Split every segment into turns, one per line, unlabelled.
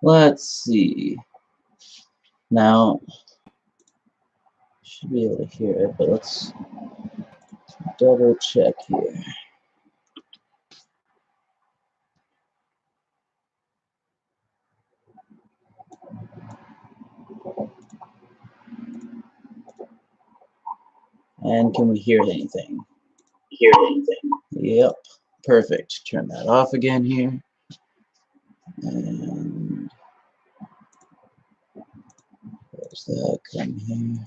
Let's see. Now, should be able to hear it, but let's double check here. And can we hear anything? Yep, perfect. Turn that off again here. And there's that, come here.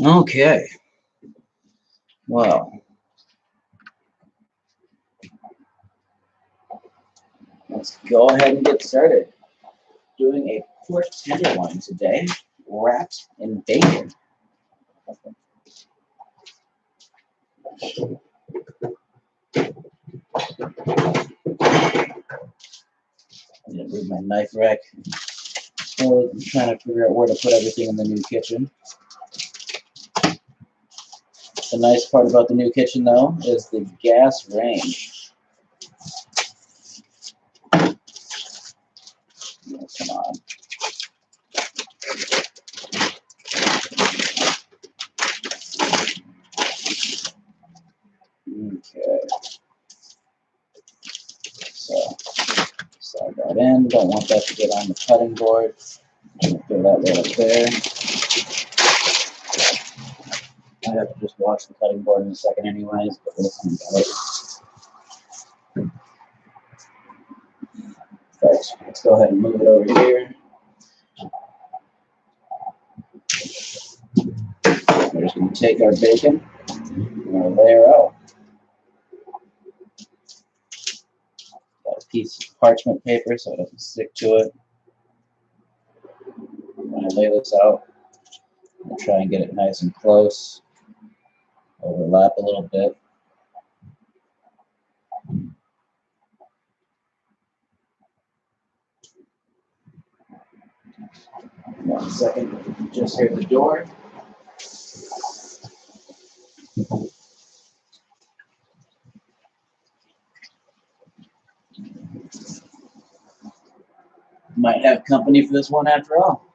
Okay. Well, let's go ahead and get started. Doing a pork tenderloin today, wrapped in bacon. I'm gonna move my knife rack. I'm trying to figure out where to put everything in the new kitchen. The nice part about the new kitchen, though, is the gas range. Oh, come on. Okay. So, slide that in. Don't want that to get on the cutting board. Throw that right up there. I have to just wash the cutting board in a second anyways, but we'll come back. Right, let's go ahead and move it over here. We're just going to take our bacon and we'll layer out. Got a piece of parchment paper so it doesn't stick to it. When I lay this out, I'll try and get it nice and close. Overlap a little bit. 1 second, just heard the door. Might have company for this one after all.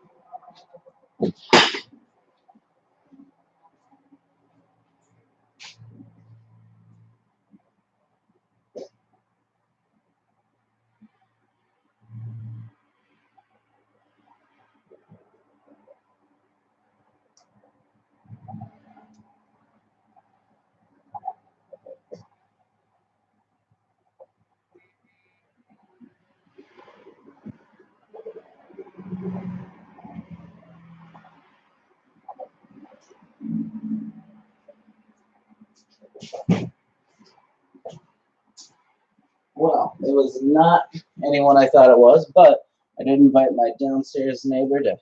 Well, it was not anyone I thought it was, but I did invite my downstairs neighbor to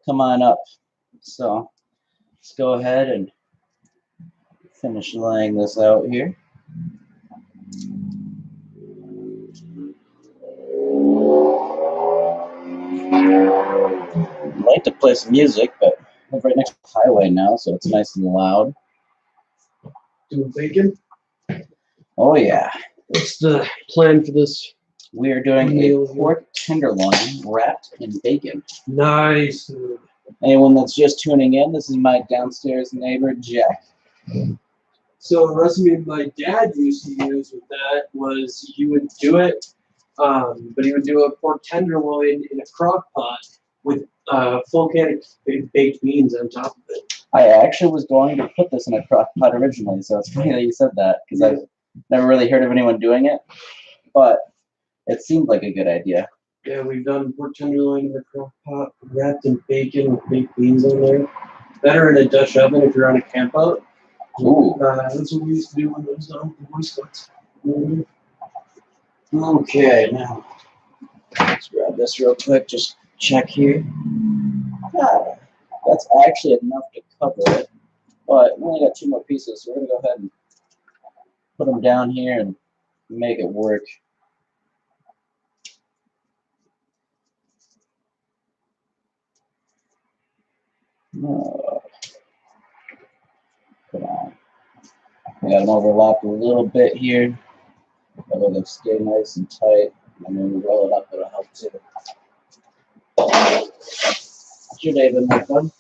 come on up. So let's go ahead and finish laying this out here. I'd like to play some music, but I'm right next to the highway now, so it's nice and loud.
Doing bacon?
Oh yeah.
What's the plan for this?
We are doing a pork tenderloin wrapped in bacon.
Nice.
Anyone that's just tuning in, this is my downstairs neighbor, Jack.
So a recipe my dad used to use with that was you would do it, but he would do a pork tenderloin in a crock pot with full can of baked beans on top of it.
I actually was going to put this in a crock pot originally, so it's funny that you said that, because I've never really heard of anyone doing it, but it seemed like a good idea.
Yeah, we've done pork tenderloin in the crock pot, wrapped in bacon with baked beans on there. Better in a Dutch oven if you're on a camp out.
Ooh.
That's what we used to do when I was down with the Boy Scouts.
Okay, now let's grab this real quick. Just check here. Ah, that's actually enough to cover it, but we only got 2 more pieces, so we're gonna go ahead and put them down here and make it work. Oh, come on. We got them overlapped a little bit here. But it'll stay nice and tight. And when we roll it up, it'll help too. What's your day been like, bud?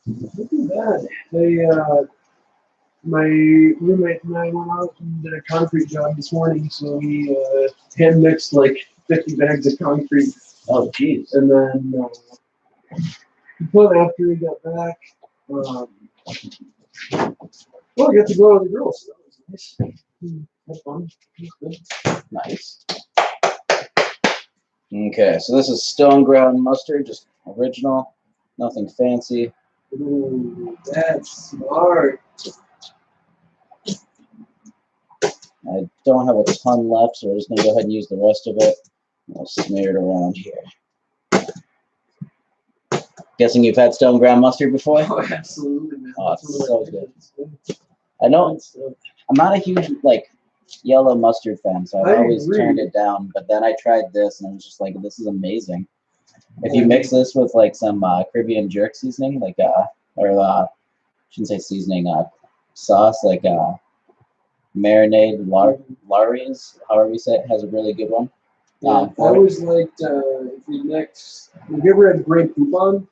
Nothing bad. My roommate and I went out and did a concrete job this morning, so we hand mixed like 50 bags of concrete.
Oh, jeez.
And then but after we got back, well, I got to go with the girls, so that was nice. Had fun. It was good.
Nice. Okay, so this is stone ground mustard, just original, nothing fancy.
Ooh, that's smart.
I don't have a ton left, so we're just gonna go ahead and use the rest of it. We'll smear it around here. Guessing you've had stone ground mustard before?
Oh, absolutely, man.
Oh,
That's
it's
one of
so
my
good.
favorites.
I know
Good stuff.
I'm not a huge yellow mustard fan, so
I
I've always
agree.
turned it down. But then I tried this, and I was just like, "This is amazing." If you mix this with like some Caribbean jerk seasoning, shouldn't say seasoning, sauce, like marinade Lari's, however you say it, has a really good one.
Yeah, I always liked if you mix. Have you ever had Grey Poupon?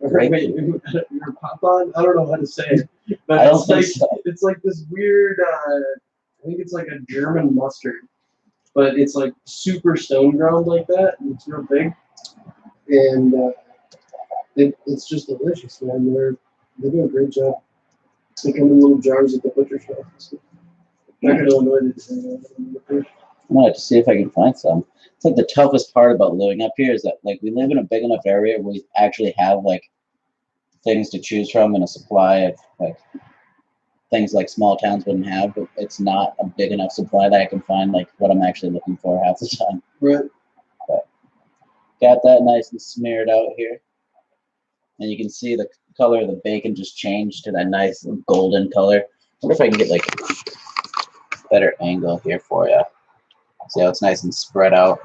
Grey
Or Popon? I don't know how to say it, but
I don't
it's
think
like
so.
it's like this weird. I think it's like a German mustard, but it's like super stone ground like that, and it's real big, and it's just delicious, man. They do a great job. They come in little jars at the butcher shop. Back in Illinois, they do that.
I'm gonna have to see if I can find some. It's like the toughest part about living up here is that like we live in a big enough area where we actually have like things to choose from and a supply of like things like small towns wouldn't have, but it's not a big enough supply that I can find like what I'm actually looking for half the time.
Right.
But got that nice and smeared out here. And you can see the color of the bacon just changed to that nice golden color. I wonder if I can get like a better angle here for you. See how it's nice and spread out.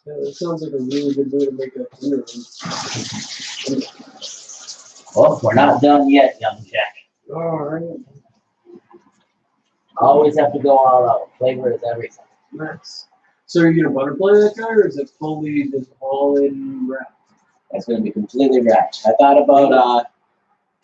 Yeah, that sounds like a really good way to make a dinner.
Well, we're not done yet, young Jack.
All right.
Always have to go all out. Flavor is everything.
Nice. So are you gonna butterfly that guy, or is it fully just all in wrap?
It's going to be completely wrapped. I thought about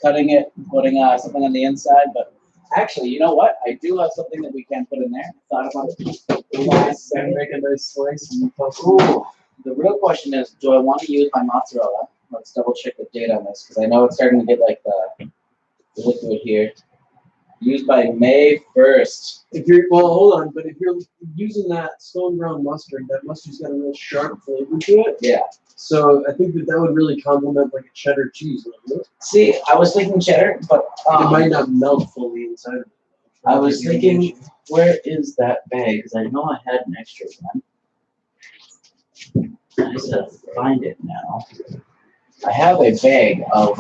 cutting it, putting something on the inside, but actually, you know what? I do have something that we can put in there. I thought about it.
Nice. And make a nice slice and
Ooh. The real question is, do I want to use my mozzarella? Let's double check the date on this, because I know it's starting to get like the liquid here. Used by May 1st.
If you're hold on, but if you're using that stone ground mustard, that mustard's got a real sharp flavor to it.
Yeah.
So I think that would really complement like a cheddar cheese, wouldn't it?
See, I was thinking cheddar, but
It might not melt fully inside of it.
I was thinking, where is that bag? Because I know I had an extra one. I just have to find it now. I have a bag of,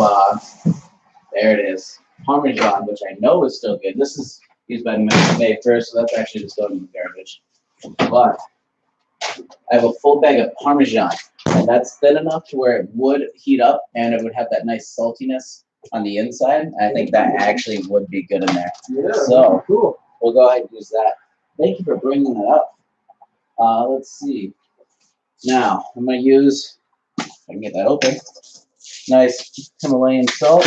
there it is, Parmesan, which I know is still good. This is used by May 1st, so that's actually just going in the garbage. But I have a full bag of Parmesan, and that's thin enough to where it would heat up and it would have that nice saltiness on the inside. I think that actually would be good in there.
Yeah.
So
Cool.
we'll go ahead and use that. Thank you for bringing that up. Let's see. Now I'm going to use, if I can get that open, nice Himalayan salt.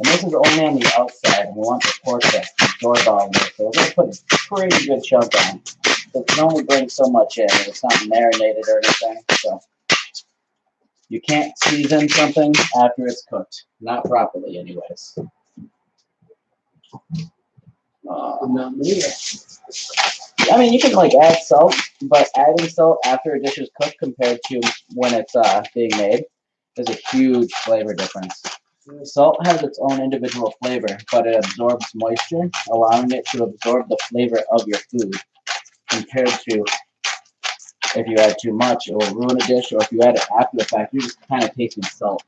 And this is only on the outside, and we want the pork to absorb all of this. So we're going to put a pretty good chunk on. It can only bring so much in, and it's not marinated or anything. So you can't season something after it's cooked. Not properly, anyways.
Not me.
I mean, you can like add salt, but adding salt after a dish is cooked compared to when it's being made is a huge flavor difference. Salt has its own individual flavor, but it absorbs moisture, allowing it to absorb the flavor of your food. Compared to if you add too much, it will ruin a dish, or if you add it after the fact, you're just kind of tasting salt.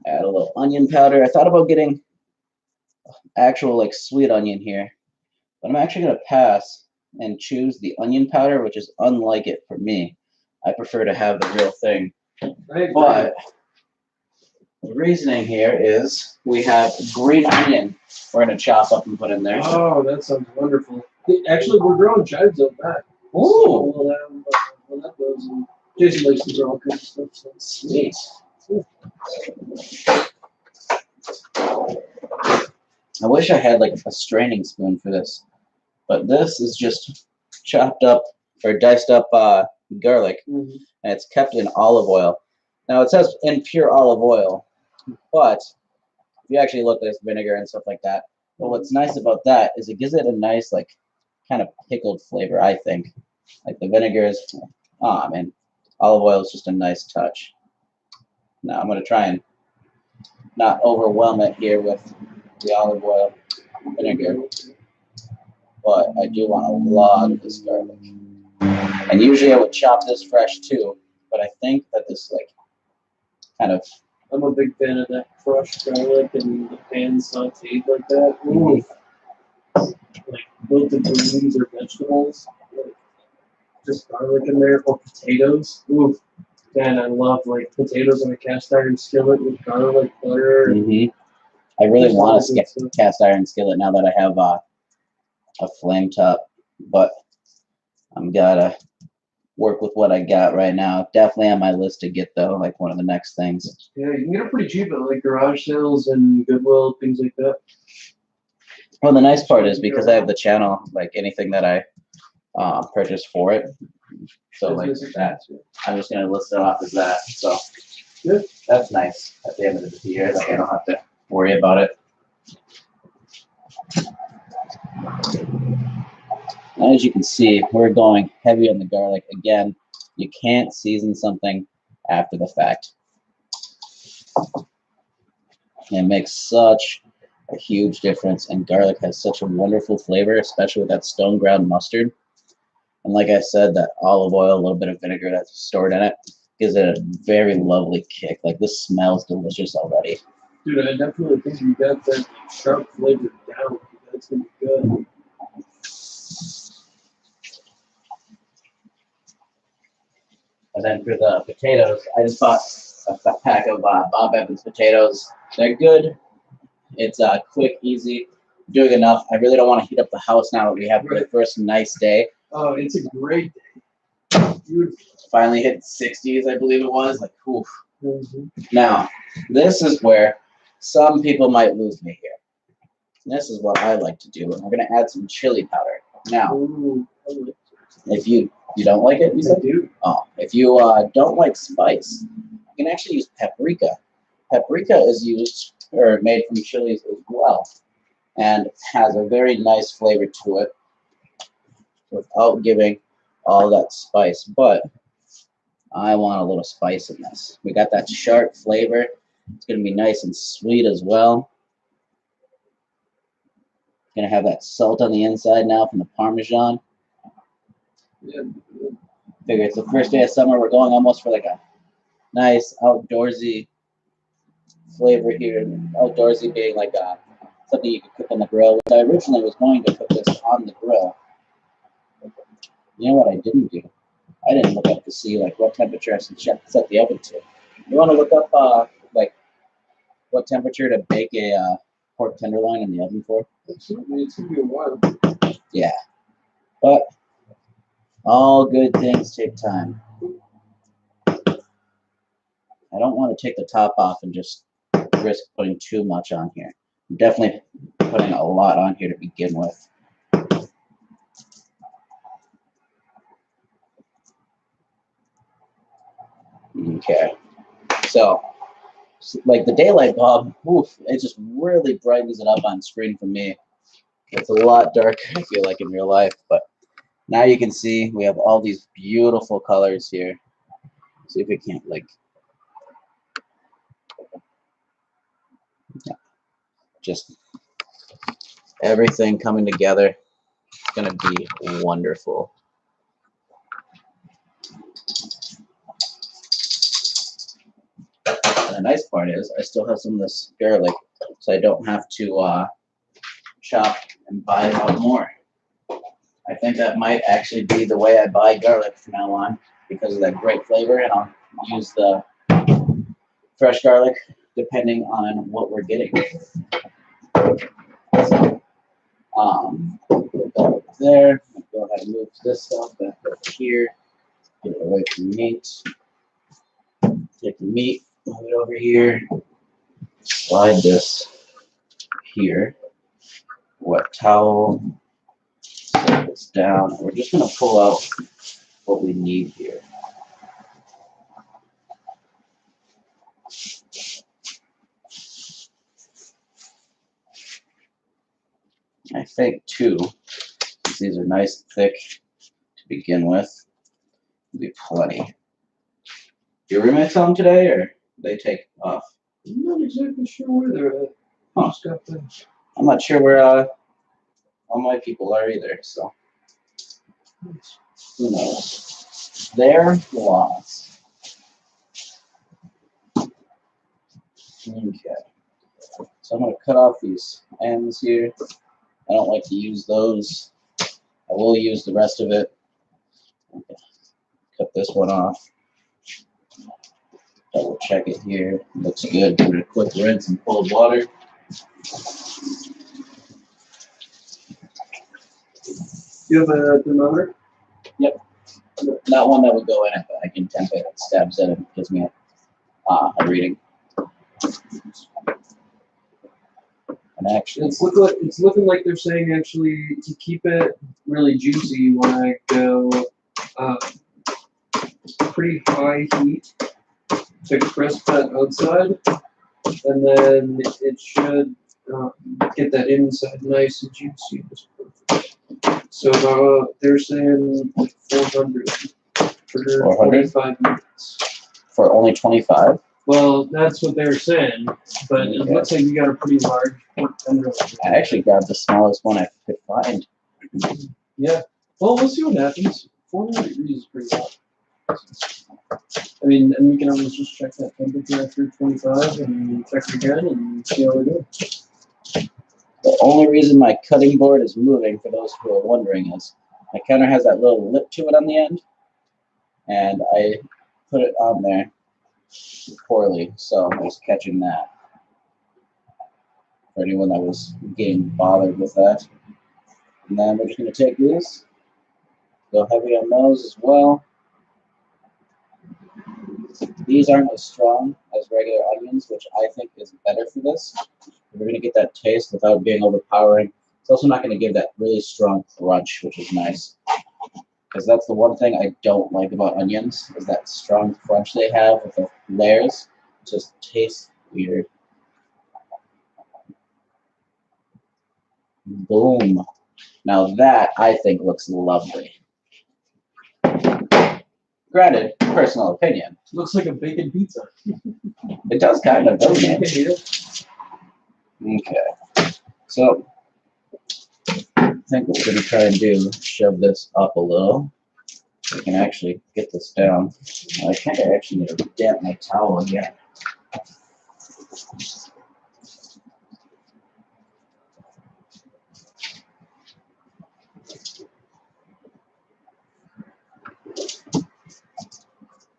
Add a little onion powder. I thought about getting actual like sweet onion here, but I'm actually going to pass and choose the onion powder, which is unlike it for me. I prefer to have the real thing. But the reasoning here is we have green onion we're going to chop up and put in there.
Oh, that sounds wonderful. Actually, we're growing chives up back.
Ooh!
So that goes and Jason likes to grow all kinds of stuff. So.
Sweet. I wish I had like a straining spoon for this, but this is just chopped up or diced up garlic, and it's kept in olive oil. Now it says in pure olive oil, but if you actually look, there's vinegar and stuff like that. But what's nice about that is it gives it a nice like kind of pickled flavor, I think. Like the vinegar is, oh man, olive oil is just a nice touch. Now I'm going to try and not overwhelm it here with the olive oil vinegar, but I do want a lot of this garlic. And usually I would chop this fresh too, but I think that this like kind of.
I'm a big fan of that crushed garlic and the pan sauteed like that. Ooh. Like wilted greens or vegetables, like just garlic in there, or potatoes. Ooh. Man, I love like potatoes in a cast iron skillet with garlic, butter.
I really want to get cast iron skillet now that I have a flame top, but I'm gotta work with what I got right now. Definitely on my list to get though, like one of the next things.
Yeah, you can get it pretty cheap at like garage sales and Goodwill, things like that.
Well, the nice part is because I have the channel, like anything that I purchase for it. So like that, I'm just gonna list it off as that. So that's nice at the end of the year. Like I don't have to worry about it. As you can see, we're going heavy on the garlic. Again, you can't season something after the fact. It makes such a huge difference, and garlic has such a wonderful flavor, especially with that stone ground mustard. And like I said, that olive oil, a little bit of vinegar that's stored in it, gives it a very lovely kick. Like this smells delicious already.
Dude, I definitely think you got that sharp flavor down. That's gonna be good.
And then for the potatoes, I just bought a pack of Bob Evans potatoes. They're good. It's quick, easy, doing enough. I really don't want to heat up the house now that we have the first nice day.
Oh, it's a great day. Beautiful.
Finally hit 60s, I believe it was. Like, oof. Now, this is where some people might lose me here. This is what I like to do. And we're going to add some chili powder. Now, if you don't like it, you said?
I do.
Oh, if you don't like spice, you can actually use paprika. Paprika is used or made from chilies as well, and has a very nice flavor to it without giving all that spice. But I want a little spice in this. We got that sharp flavor. It's going to be nice and sweet as well. Going to have that salt on the inside now from the Parmesan.
Yeah.
Figure it's the first day of summer. We're going almost for like a nice outdoorsy flavor here. Outdoorsy being like something you could cook on the grill, which I originally was going to put this on the grill. You know what I didn't do? I didn't look up to see like what temperature I should set the oven to. You want to look up like what temperature to bake a pork tenderloin in the oven for?
Absolutely, it's gonna be a while.
Yeah, but all good things take time. I don't want to take the top off and just risk putting too much on here. I'm definitely putting a lot on here to begin with. Okay, so like the daylight bulb, oof, it just really brightens it up on screen for me. It's a lot darker, I feel like, in real life, but Now you can see we have all these beautiful colors here. See if we can't like, yeah, just everything coming together. It's gonna be wonderful. And the nice part is I still have some of this garlic, so I don't have to chop and buy out more. I think that might actually be the way I buy garlic from now on because of that great flavor, and I'll use the fresh garlic depending on what we're getting. So, there. Go ahead and move this stuff back over here. Get it away from the meat. Take the meat, move it over here. Slide this here. Wet towel. Set this down. We're just going to pull out what we need here. I think 2, since these are nice and thick to begin with, will be plenty. Your roommates home today, or they take off?
I'm not exactly sure where they're at.
Huh.
Just got them.
I'm not sure where all my people are either, so who knows? They're lost. Okay. So I'm going to cut off these ends here. I don't like to use those. I will use the rest of it. Okay. Cut this one off. Double check it here. Looks good. Give it a quick rinse in cold water.
You have a thermometer?
Yep. Not one that would go in it, but I can temp it. It stabs it and gives me a reading. And actually,
It's looking like they're saying actually to keep it really juicy, you want to go pretty high heat to crisp that outside, and then it should get that inside nice and juicy. So they're saying like 400 for 45 minutes.
For only 25?
Well, that's what they're saying, but it looks like you got a pretty large pork tenderloin.
I actually grabbed the smallest one I could find.
Yeah. Well, we'll see what happens. 400 degrees is pretty hot. I mean, and we can always just check that temperature after 25 and check it again and see how we do.
The only reason my cutting board is moving, for those who are wondering, is my counter has that little lip to it on the end, and I put it on there poorly, so I was catching that. For anyone that was getting bothered with that. And then we're just going to take these, go heavy on those as well. These aren't as strong as regular onions, which I think is better for this. We're going to get that taste without being overpowering. It's also not going to give that really strong crunch, which is nice. Because that's the one thing I don't like about onions, is that strong crunch they have with the layers. It just tastes weird. Boom. Now that, I think, looks lovely. Granted, personal opinion.
Looks like a bacon pizza.
It does kind of, doesn't it? Okay. So, I think what we're going to try and do is shove this up a little. So we can actually get this down. I think I actually need to damp my towel again.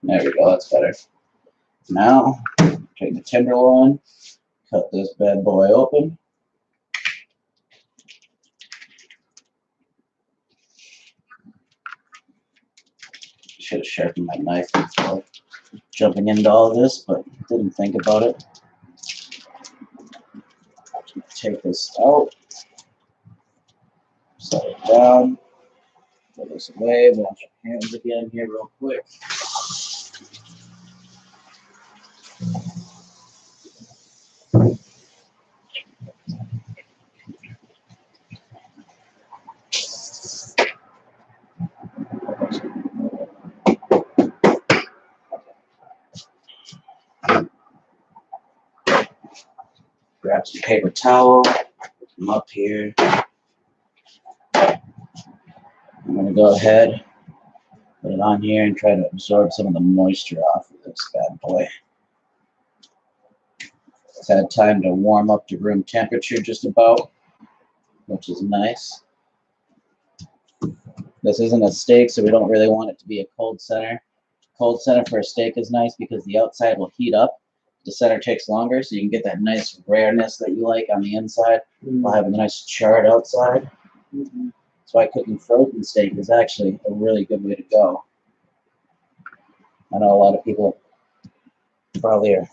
There we go, that's better. Now, take the tenderloin, cut this bad boy open. Should have sharpened my knife before jumping into all this, but didn't think about it. Take this out, set it down, put this away, wash your hands again here real quick. Grab some paper towel. Come up here. I'm gonna go ahead, put it on here, and try to absorb some of the moisture off of this bad boy. It's had time to warm up to room temperature just about, which is nice. This isn't a steak, so we don't really want it to be a cold center. Cold center for a steak is nice because the outside will heat up. The center takes longer, so you can get that nice rareness that you like on the inside while having a nice charred outside. That's why cooking frozen steak is actually a really good way to go. I know a lot of people probably are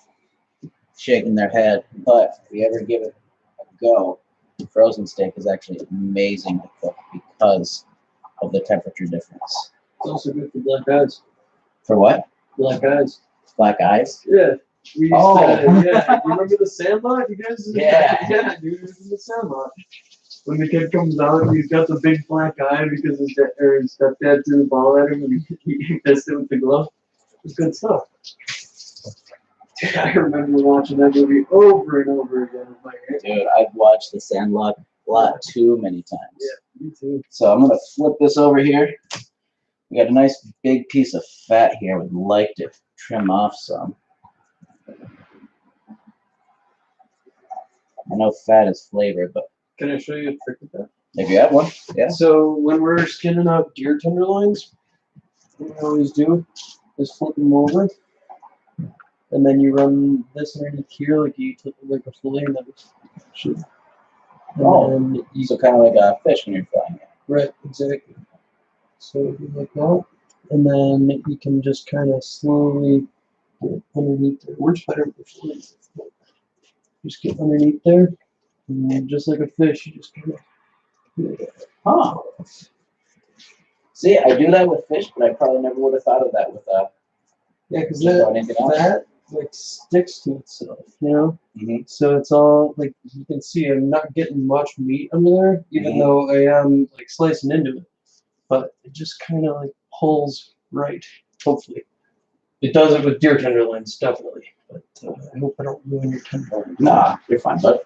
shaking their head, but if you ever give it a go, frozen steak is actually amazing to cook because of the temperature difference.
It's also good for black eyes.
For what?
Black eyes.
Black eyes?
Yeah. We used
Oh.
yeah. You remember the Sandlot? You guys?
Yeah.
Yeah, dude, it was in the Sandlot. When the kid comes out, he's got the big black eye because his stepdad threw the ball at him and he missed it with the glove. It's good stuff. Dude, I remember watching that movie over and over again with my aunt.
Dude, I've watched The Sandlot a lot too many times.
Yeah, me too.
So I'm going to flip this over here. We got a nice big piece of fat here. Would like to trim off some. I know fat is flavor, but
Can I show you a trick with that?
if you have one, yeah.
So when we're skinning up deer tenderloins, what we always do is flip them over, and then you run this underneath here like you took like a fillet and then
Oh,
then you
so kind of like a fish when you're frying it.
right, exactly. So you like that, and then you can just kind of slowly get underneath there. Works better with the fillet. Just get underneath there, and just like a fish, you just kind of.
Huh. See, I do that with fish, but I probably never would have thought of that with
Yeah, because
just about anything else.
that like sticks to itself, you know.
Mhm.
So it's all like you can see I'm not getting much meat under there, even
Mhm.
though I am like slicing into it. But it just kind of like pulls right. Hopefully, it does it with deer tenderloins, definitely. But I hope I don't ruin your tenderloin.
Nah, you're fine, bud.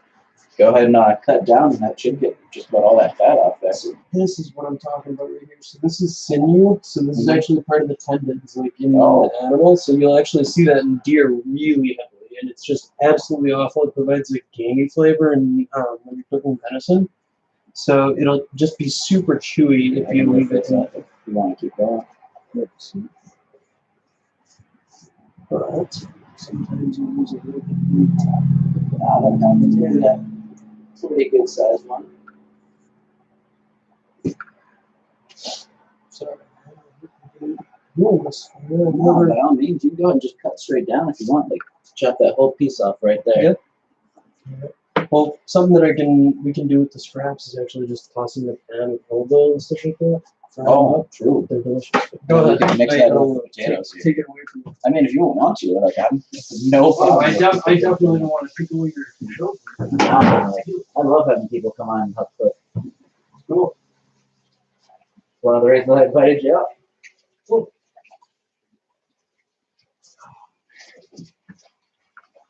Go ahead and cut down, and that should get just about all that fat off there.
So this is what I'm talking about right here. So this is sinew. So this is actually part of the tendons, like in the animal. So you'll actually see that in deer really heavily, and it's just absolutely awful. It provides a gamey flavor, and when you're cooking venison, so it'll just be super chewy if you leave it.
If you want to keep going.
But sometimes you use a little bit of meat.
That happens. Here's a pretty good sized one.
Sorry. Yes.
No, by all means, you can go ahead and just cut straight down if you want. Like, chop that whole piece off right there.
Yep. Well, something that we can do with the scraps is actually just tossing the pan with olive oil and stuff like that.
Oh, true.
They're delicious.
Go ahead. You can mix that
I'll
with potatoes here.
take it away from you.
I mean, if you want to, like, I'm no problem.
I definitely don't want to take away your show.
I love having people come on and help cook.
Cool.
One of the reasons I invited you up.
Cool.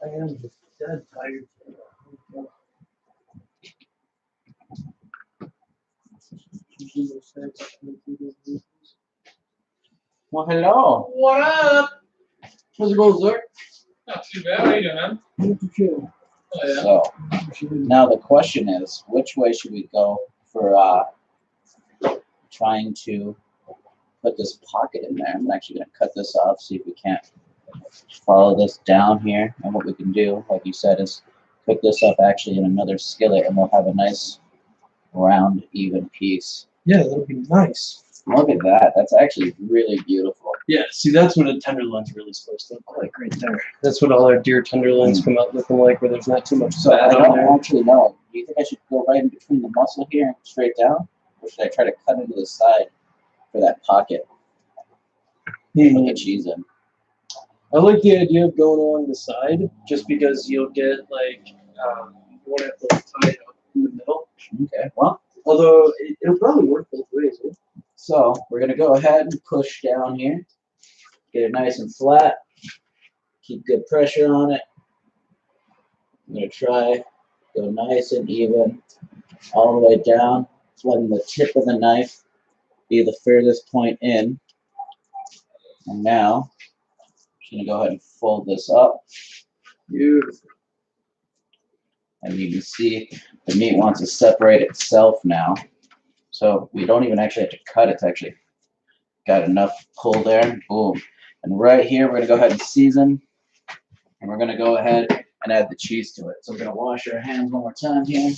I am just dead tired.
Well, hello.
What up? How's it going, sir?
Not too bad. How you doing, man?
Oh,
yeah.
So, now the question is, which way should we go for trying to put this pocket in there? I'm actually going to cut this off, see if we can't follow this down here. And what we can do, like you said, is cook this up actually in another skillet, and we'll have a nice round, even piece.
Yeah, that'll be nice.
Look at that. That's actually really beautiful.
Yeah, see, that's what a tenderloin's really supposed to look like right there. That's what all our deer tenderloins come out looking like, where there's not too much
So I
fat on
don't
there.
actually know. Do you think I should go right in between the muscle here and straight down? Or should I try to cut into the side for that pocket? Put the cheese in.
I like the idea of going along the side, just because you'll get like you won't have to tie it up in the middle.
Okay, well,
Although it'll probably work both ways. Eh?
so we're going to go ahead and push down here. Get it nice and flat. Keep good pressure on it. I'm going to try Go nice and even all the way down, letting the tip of the knife be the furthest point in. And now, I'm just gonna go ahead and fold this up.
Beautiful.
And you can see the meat wants to separate itself now. So we don't even actually have to cut. It's actually got enough pull there. Boom. And right here, we're gonna go ahead and season. And we're gonna go ahead and add the cheese to it. So we're gonna wash our hands one more time here.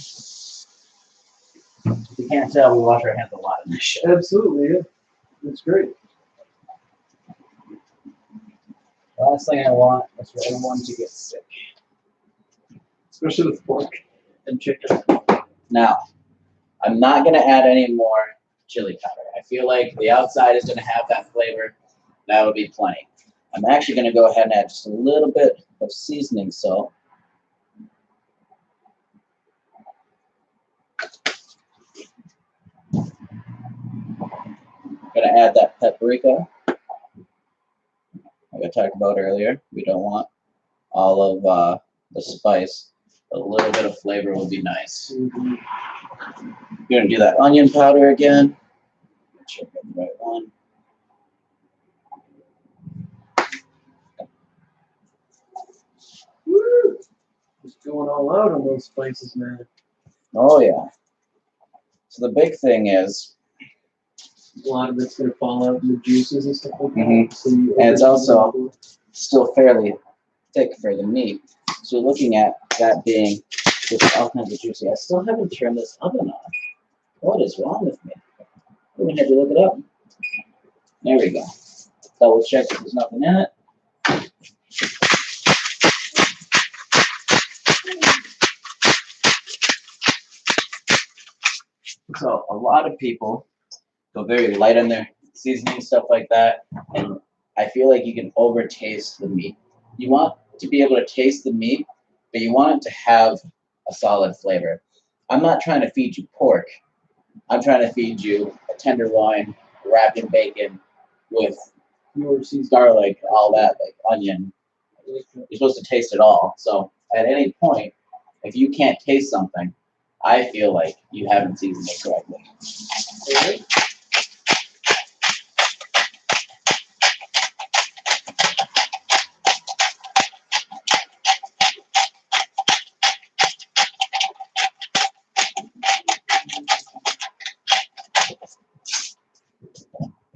If you can't tell, we wash our hands a lot in this show.
Absolutely, yeah. That's great.
Last thing I want is for anyone to get sick.
Especially with pork and chicken.
Now, I'm not gonna add any more chili powder. I feel like the outside is gonna have that flavor. That would be plenty. I'm actually gonna go ahead and add just a little bit of seasoning salt. Gonna add that paprika, like I talked about earlier. We don't want all of the spice. A little bit of flavor would be nice.
Mm-hmm.
You're gonna do that onion powder again. Make sure I get the right one.
Woo! Just going all out on those spices, man.
Oh yeah. So the big thing is,
A lot of it's gonna fall out in the juices and stuff like that.
Mhm.
So you
And it's
open it
also-
up.
still fairly thick for the meat. So looking at that being just all kinds of juicy. I still haven't turned this oven on. What is wrong with me? I'm gonna have to look it up. There we go. Double check that there's nothing in it. So a lot of people go very light on their seasoning, stuff like that, and I feel like you can over taste the meat. You want to be able to taste the meat, but you want it to have a solid flavor. I'm not trying to feed you pork. I'm trying to feed you a tenderloin wrapped in bacon with
Your seasoning.
garlic, all that, like onion. You're supposed to taste it all. So at any point, if you can't taste something, I feel like you haven't seasoned it correctly.
Alright.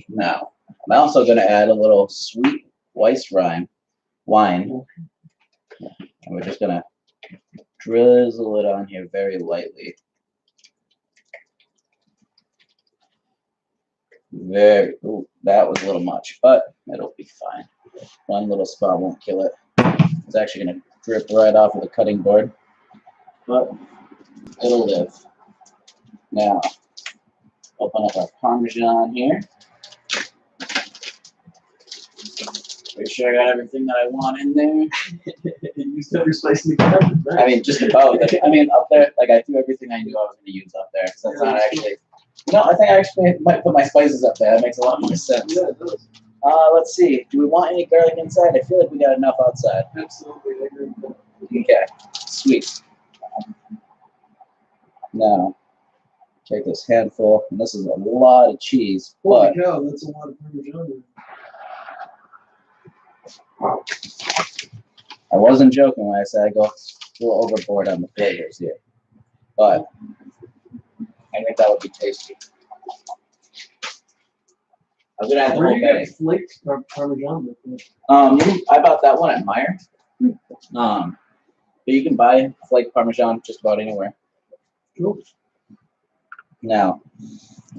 Now, I'm also going to add a little sweet wine, and we're just going to drizzle it on here very lightly. Ooh, that was a little much, but it'll be fine. One little spot won't kill it. It's actually going to drip right off of the cutting board, but it'll live. Now, open up our Parmesan here. Make sure I got everything that I want in there.
You still your spice in the cabinet, right?
I mean, just about. I mean, up there, like I threw everything I knew I was going to use up there. So that's not actually. No, I think I actually might put my spices up there. That makes a lot more sense.
Yeah, it does.
Let's see. Do we want any garlic inside? I feel like we got enough outside.
Absolutely, I agree with that.
Okay, sweet. Now, take this handful, and this is a lot of cheese, but
Holy cow, that's a lot of Parmesan.
I wasn't joking when I said I go a little overboard on the flavors here. But I think that would be tasty. I'm gonna add the
Where
whole
do you
bag.
get flaked Parmesan with it?
I bought that one at Meijer. But you can buy flake Parmesan just about anywhere.
Cool.
Now,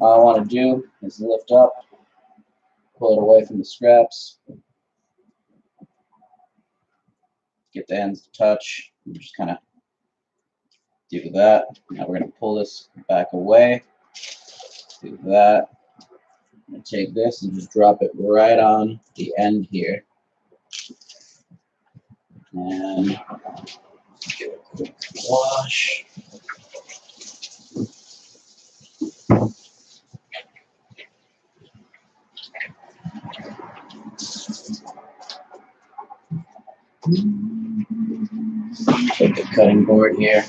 all I want to do is lift up, pull it away from the scraps, get the ends to touch, and just kind of do that. Now we're going to pull this back away, do that. I'm going to take this and just drop it right on the end here. And give it a quick wash. Take the cutting board here.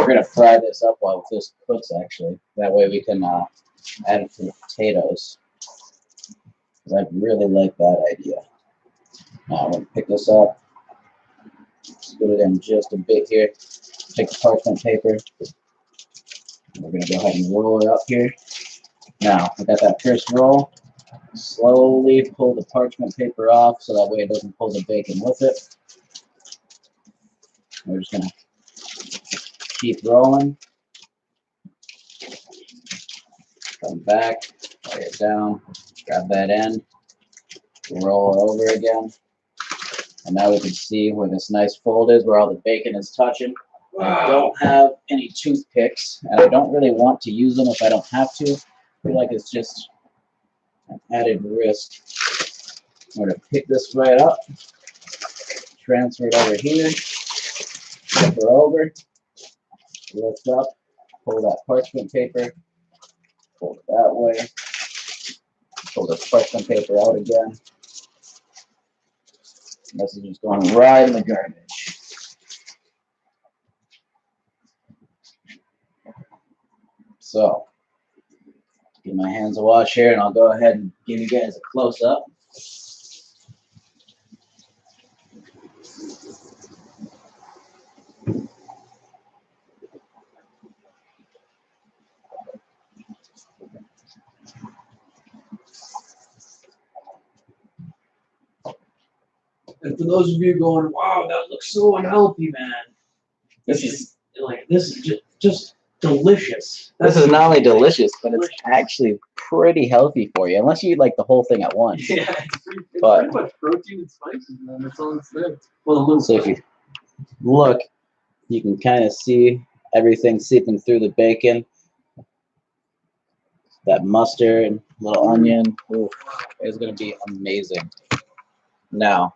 gonna fry this up while this cooks. Actually, that way we can add it to the potatoes. 'Cause I really like that idea. Now I'm gonna pick this up. Just put it in just a bit here. Take the parchment paper. We're gonna go ahead and roll it up here. Now we got that first roll. Slowly pull the parchment paper off so that way it doesn't pull the bacon with it. We're just gonna keep rolling. Come back, lay it down, grab that end, roll it over again. And now we can see where this nice fold is, where all the bacon is touching. I don't have any toothpicks, and I don't really want to use them if I don't have to. I feel like it's just an added risk. I'm going to pick this right up, transfer it over here, flip her over, lift up, pull that parchment paper, pull it that way, pull the parchment paper out again. This is just going right in the garbage. So, give my hands a wash here, and I'll go ahead and give you guys a close-up.
And for those of you going, wow, that looks so unhealthy, man.
This is
just delicious.
this is not only delicious, but it's actually pretty healthy for you, unless you eat like the whole thing at once.
Yeah, it's
But-
pretty much protein and spices, man. That's all it's there. Well, a little
So if you look, you can kind of see everything seeping through the bacon. That mustard, little onion, ooh, it's gonna be amazing. Now,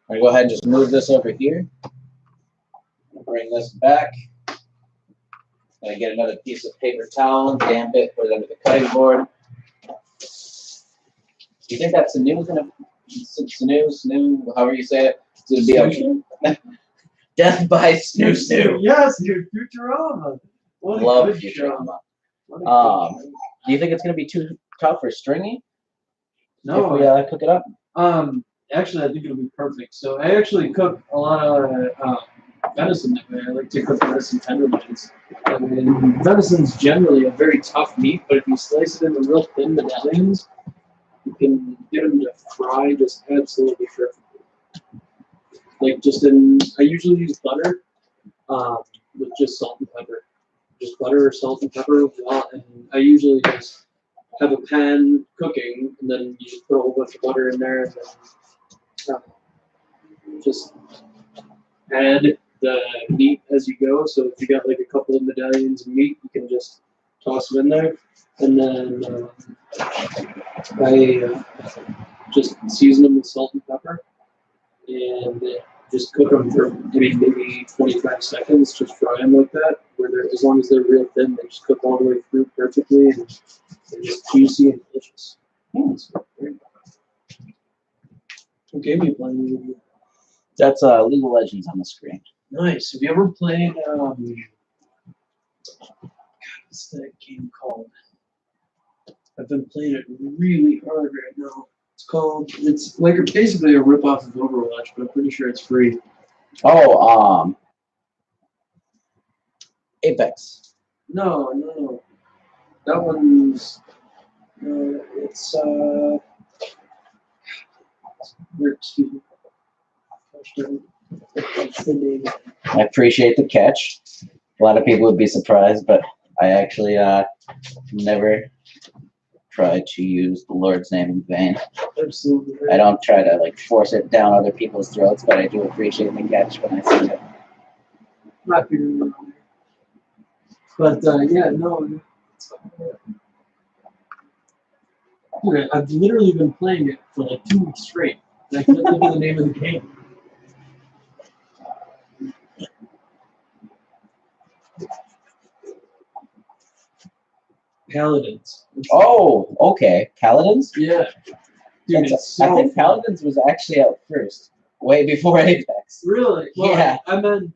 I'm gonna go ahead and just move this over here. Bring this back. Gonna get another piece of paper towel, damp it, put it under the cutting board. Do you think that Sanu gonna Sanu, however you say it, is gonna be a death by snoo?
Yes, dude, Futurama. What a
Love
good show.
Futurama.
What a good show.
Do you think it's gonna be too tough or stringy
No,
if we cook it up?
actually, I think it'll be perfect. So I actually cook a lot of venison that way. I like to cook venison tenderloins. And venison's generally a very tough meat, but if you slice it into real thin medallions, you can get them to fry just absolutely perfectly. Like I usually use butter with just salt and pepper. Just butter, salt, and pepper. And I usually just have a pan cooking, and then you just put a whole bunch of butter in there, and then just add the meat as you go. So if you got like a couple of medallions of meat, you can just toss them in there, and then I just season them with salt and pepper, and just cook them for maybe 25 seconds. Just fry them like that, where as long as they're real thin, they just cook all the way through perfectly, and they're just juicy and delicious. Who gave me a plan?
That's League of Legends on the screen.
Nice. Have you ever played what's that game called? I've been playing it really hard right now. It's like basically a rip-off of Overwatch, but I'm pretty sure it's free.
Oh, Apex.
No. That one's it's excuse me. What's the name?
I appreciate the catch. A lot of people would be surprised, but I actually never try to use the Lord's name in vain.
Absolutely.
I don't try to like force it down other people's throats, but I do appreciate the catch when I see it.
Not here. But yeah, no. Dude, I've literally been playing it for like 2 weeks straight, and I can't think of the name of the game. Paladins.
Oh, okay. Paladins?
Yeah. Dude, it's so
I think
fun.
Paladins was actually out first, way before Apex.
Really? Well,
Yeah.
I meant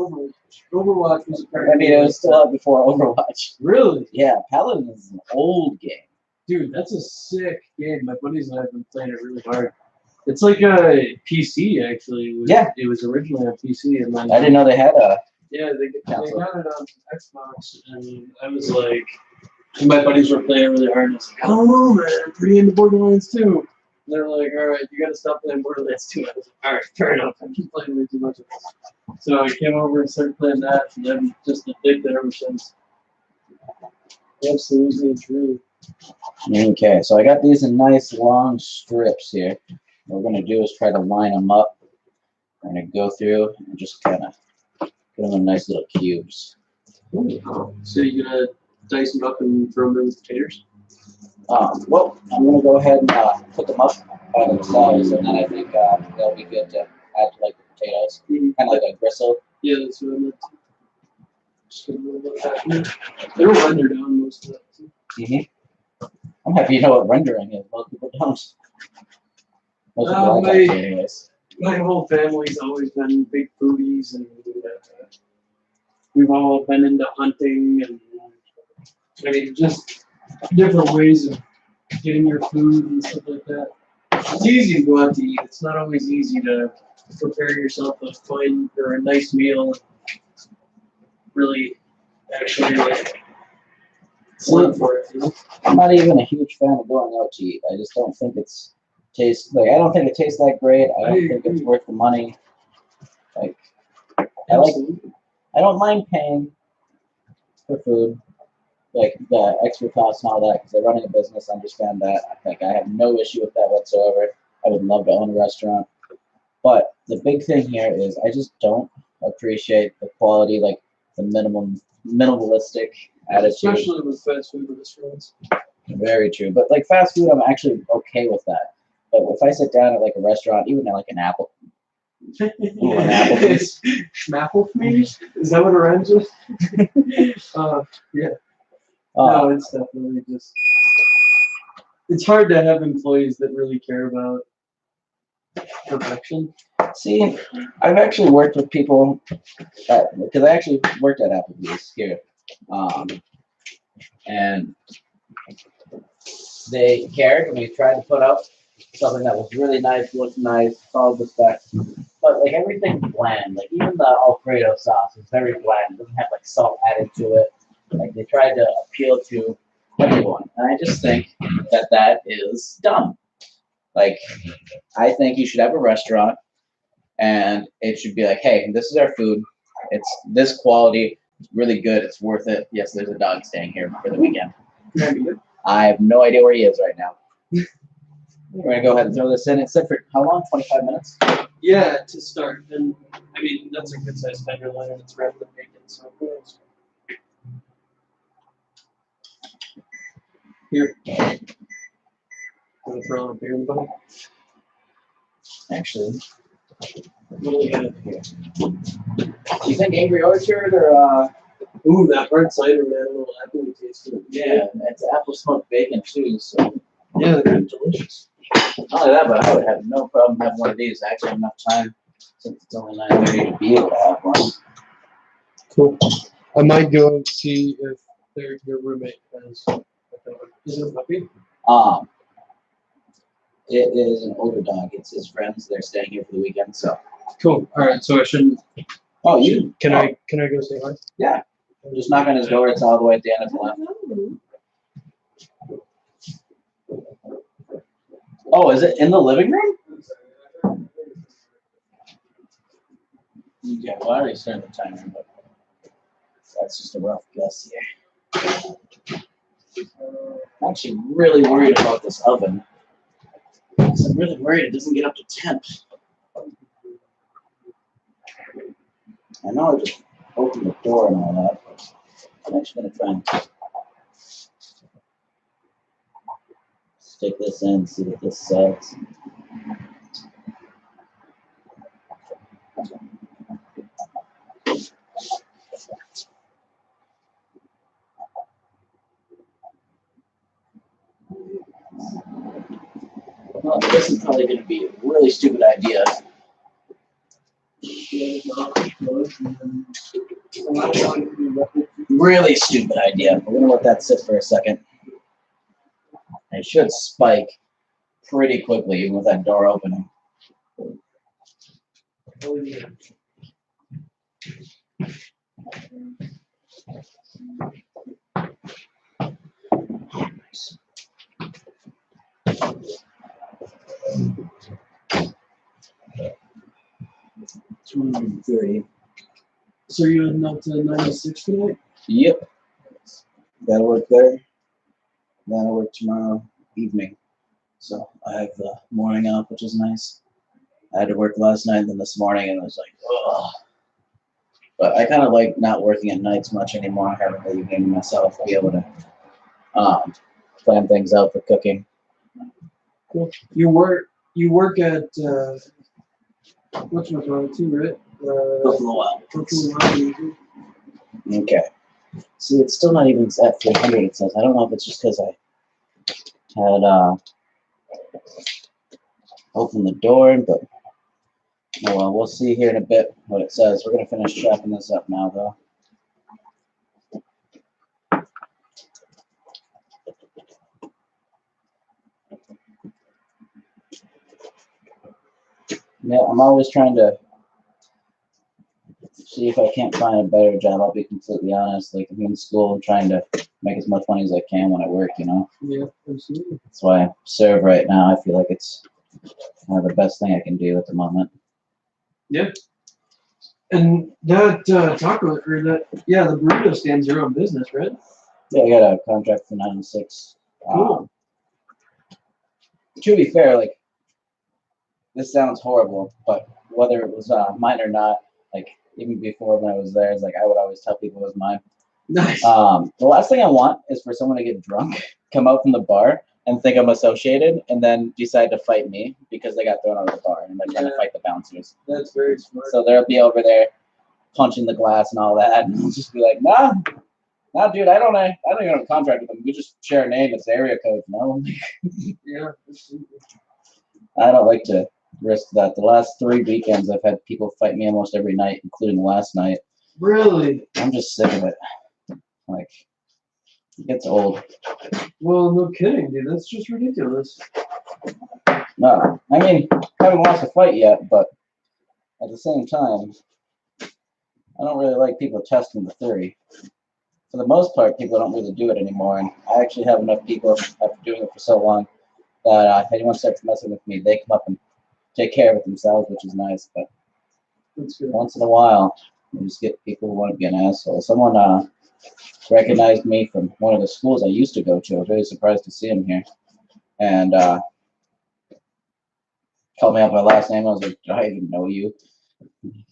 Overwatch. Overwatch was a
I mean, it was still out before Overwatch.
Really?
Yeah, Paladin is an old game.
Dude, that's a sick game. My buddies and I have been playing it really hard. It's like a PC actually.
Yeah.
It was originally on PC, and then
I didn't know they had a.
yeah, they
Console.
got it on Xbox, and I was like, and my buddies were playing really hard, and I was like, I don't know, man, I'm pretty into Borderlands 2. And they're like, all right, you gotta stop playing Borderlands 2. I was like, all right, fair enough. I keep playing way too much of it. So I came over and started playing that, and then just addicted ever since. Absolutely true.
Okay, so I got these in nice long strips here. What we're gonna do is try to line them up. We're gonna go through and just kind of put them in nice little cubes.
So you're gonna dice them up and throw them in with potatoes?
Well, I'm gonna go ahead and put them up by themselves, and then I think they'll be good to add to like the potatoes, kind of like a gristle.
Yeah, that's what I meant. Just get a little bit of that. They don't render down most of that.
Mm-hmm. I'm happy you know what rendering is. Most people don't. Most people like
my-
that, anyways.
My whole family's always been big foodies, and we've all been into hunting, and I mean, just different ways of getting your food and stuff like that. It's easy to go out to eat. It's not always easy to prepare yourself a fine or a nice meal. Really, actually, like, sleep for it. You know?
I'm not even a huge fan of going out to eat. I just don't think it's I don't think it tastes that great. I don't think it's worth the money. Like,
Absolutely.
I don't mind paying for food, like the extra costs and all that, because they're running a business. I understand that. Like, I have no issue with that whatsoever. I would love to own a restaurant. But the big thing here is I just don't appreciate the quality, like the minimalistic attitude.
Especially with fast food restaurants.
Very true. But like fast food, I'm actually okay with that. But if I sit down at like a restaurant, even at like an Apple, Applebee's.
Schmapplebee's? Is that what it rhymes with? Yeah. No, it's definitely just. It's hard to have employees that really care about perfection.
See, I've actually worked with people because I actually worked at Applebee's here, and they cared, and we tried to put up something that was really nice, looked nice, followed the specs, but like everything's bland. Like even the Alfredo sauce is very bland. It doesn't have like salt added to it. Like they tried to appeal to everyone, and I just think that is dumb. Like I think you should have a restaurant, and it should be like, hey, this is our food. It's this quality. It's really good. It's worth it. Yes, there's a dog staying here for the weekend. I have no idea where he is right now. We're gonna go ahead and throw this in. It said for how long? 25 minutes.
Yeah, to start. And I mean, that's a good sized tenderloin, and it's wrapped in bacon, so it's here. Want to throw on a beer and butter?
Actually,
What do we have here?
do you think Angry Orchard or
Ooh, that hard cider, man, a little apple taste to it.
yeah, it's apple smoked bacon too. So
Yeah, they're delicious.
not only that, but I would have no problem having one of these. I actually have enough time since it's only 9:30 to be able to have one.
Cool. I might go and see if your roommate has a dog. Is it a puppy?
It is an older dog. It's his friends. They're staying here for the weekend. So
Cool. All right, so I shouldn't.
oh, you
Can I go say hi?
Yeah. Just knock on his door. It's all the way at the end of the left. Oh, is it in the living room? Okay, well, I already started the timer, but that's just a rough guess here. I'm actually really worried about this oven. I'm really worried it doesn't get up to temp. I know I just opened the door and all that, but I'm actually going to try and stick this in, see what this says. Well, this is probably going to be a really stupid idea. Really stupid idea. We're gonna let that sit for a second. It should spike pretty quickly, even with that door opening. $230.
So you're heading up to 96 tonight?
Yep. Gotta work there. Then I work tomorrow evening. So I have the morning off, which is nice. I had to work last night and then this morning, and I was like, ugh. But I kind of like not working at nights much anymore, having the evening to myself, be able to plan things out for cooking.
Cool. You work at what's my phone too, right?
Buffalo Wild.
Buffalo Wild.
Okay. See, it's still not even at 300, it says. I don't know if it's just because I had opened the door, but oh well, we'll see here in a bit what it says. We're going to finish chopping this up now, though. Yeah, I'm always trying to see if I can't find a better job. I'll be completely honest. Like, I'm in school, I'm trying to make as much money as I can when I work, you know?
Yeah, absolutely.
That's why I serve right now. I feel like it's the best thing I can do at the moment.
Yeah. And that taco or that the burrito stand's your own business, right?
Yeah, I got a contract for 906.
Cool.
To be fair, like, this sounds horrible, but whether it was mine or not, like, even before when I was there, it's like I would always tell people it was mine.
Nice.
The last thing I want is for someone to get drunk, come out from the bar, and think I'm associated, and then decide to fight me because they got thrown out of the bar and they're trying to fight the bouncers.
That's very smart.
So they'll be over there punching the glass and all that, and I'll just be like, nah, dude, I don't even have a contract with them. We just share a name. It's area code. No,
Yeah, absolutely.
I don't like to risk that. The last 3 weekends, I've had people fight me almost every night, including last night.
Really?
I'm just sick of it. Like, it gets old.
Well, no kidding, dude. That's just ridiculous.
No, I mean, I haven't lost a fight yet, but at the same time, I don't really like people testing the theory. For the most part, people don't really do it anymore, and I actually have enough people after doing it for so long that if anyone starts messing with me, they come up and take care of it themselves, which is nice. But
That's good.
once in a while, you just get people who want to be an asshole. Someone recognized me from one of the schools I used to go to. I was really surprised to see him here, and called me out by last name. I was like, do I even know you?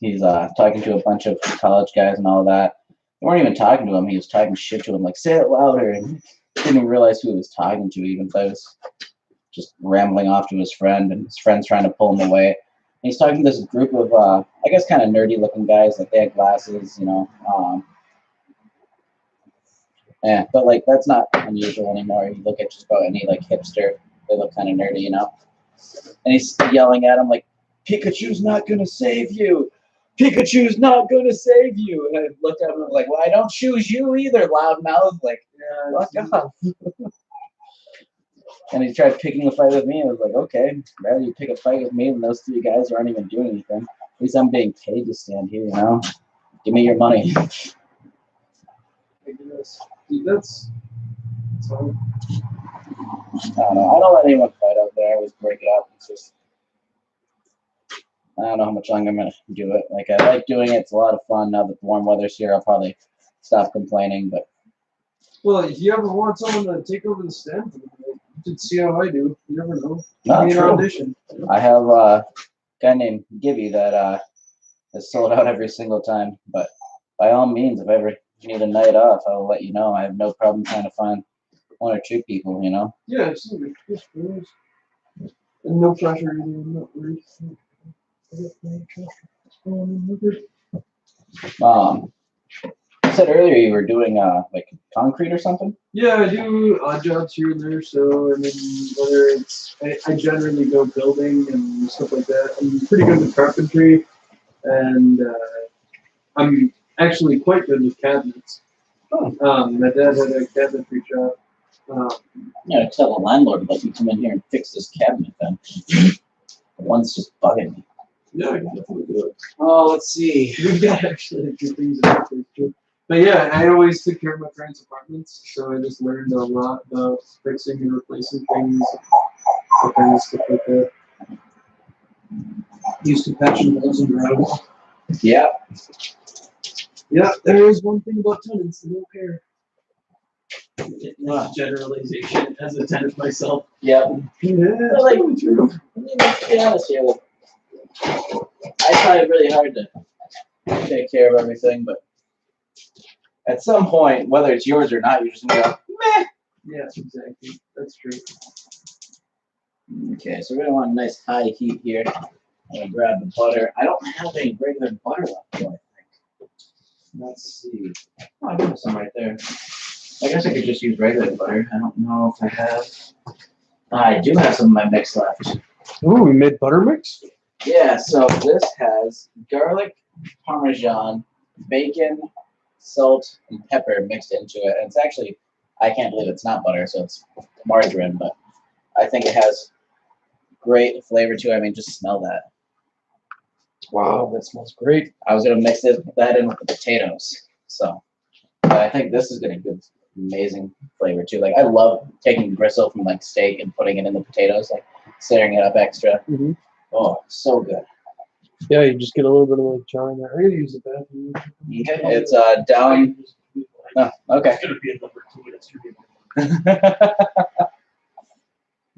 He's talking to a bunch of college guys and all that. They weren't even talking to him. He was talking shit to him, like, say it louder. And didn't even realize who he was talking to, even though he was just rambling off to his friend, and his friend's trying to pull him away. And he's talking to this group of, I guess, kind of nerdy looking guys. Like, they had glasses, you know. But, like, that's not unusual anymore. You look at just about any, like, hipster, they look kind of nerdy, you know. And he's yelling at him, like, Pikachu's not going to save you. Pikachu's not going to save you. And I looked at him and was like, well, I don't choose you either, loudmouth. Like, fuck off. And he tried picking a fight with me. I was like, okay, rather you pick a fight with me than those 3 guys who aren't even doing anything. At least I'm being paid to stand here, you know? Give me your money.
Dude, that's all.
I don't know. I don't let anyone fight out there. I always break it up. It's just, I don't know how much longer I'm going to do it. Like, I like doing it. It's a lot of fun. Now that the warm weather's here, I'll probably stop complaining. But
Well, if you ever want someone to take over the stand, you should see how I do. You never know.
No,
Give me an
true.
audition.
I have a guy named Gibby that has sold out every single time. But by all means, if I ever need a night off, I'll let you know. I have no problem trying to find 1 or 2 people, you know?
Yeah, absolutely. Yes, please. And no pressure either. I'm not worried.
You said earlier you were doing like concrete or something?
Yeah, I do odd jobs here and there. So, I mean, whether it's, I generally go building and stuff like that. I'm pretty good with carpentry. and I'm actually quite good with cabinets. My dad had a cabinetry shop.
You know, tell the landlord to let me come in here and fix this cabinet then. The one's just bugging me.
Yeah, I can definitely do it.
Oh, let's see.
We've got actually a few things in place too. But yeah, I always took care of my parents' apartments, so I just learned a lot about fixing and replacing things, all kinds of stuff like that. Used to patch holes in drywall.
Yeah.
Yeah, there is one thing about tenants, they don't care. Not generalization as a tenant myself.
Yeah.
Yeah,
But, like,
totally true.
I mean, let's be honest here. Like, I try really hard to take care of everything, but at some point, whether it's yours or not, you're just gonna go, meh.
Yeah, exactly. That's true.
Okay, so we're gonna want a nice high heat here. I'm gonna grab the butter. I don't have any regular butter left, though, I think. Let's see. Oh, I have some right there. I guess I could just use regular butter. I don't know if I have. I do have some of my mix left.
Ooh, we made butter mix?
Yeah, so this has garlic, parmesan, bacon, salt, and pepper mixed into it. And it's actually, I can't believe it's not butter, so it's margarine, but I think it has great flavor to it. I mean, just smell that.
Wow, that smells great.
I was gonna mix that in with the potatoes. So, but I think this is gonna give amazing flavor too. Like I love taking gristle from like steak and putting it in the potatoes, like searing it up extra.
Mm-hmm.
Oh, so good.
Yeah, you just get a little bit of like char in there. I gotta use the bathroom.
Okay, it's down. Oh, okay.
It's gonna be a number 2 minutes.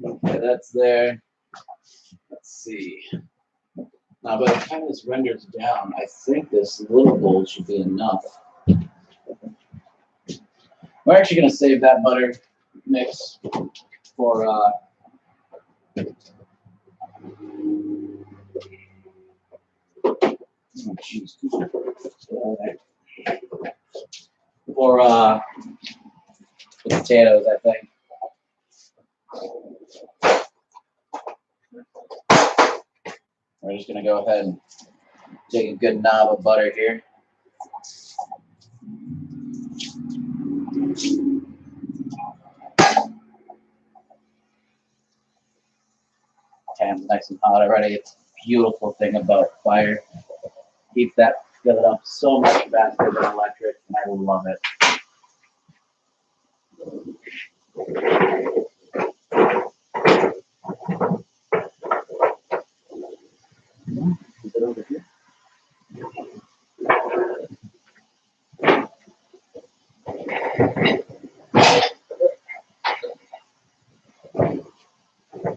Okay, that's there. Let's see. Now, by the time this renders down, I think this little bowl should be enough. We're actually going to save that butter mix for oh, geez. For the potatoes, I think. We're just going to go ahead and take a good knob of butter here. Pan's nice and hot already. It's a beautiful thing about fire. Keeps that filling up so much faster than electric, and I love it. Keep it over here.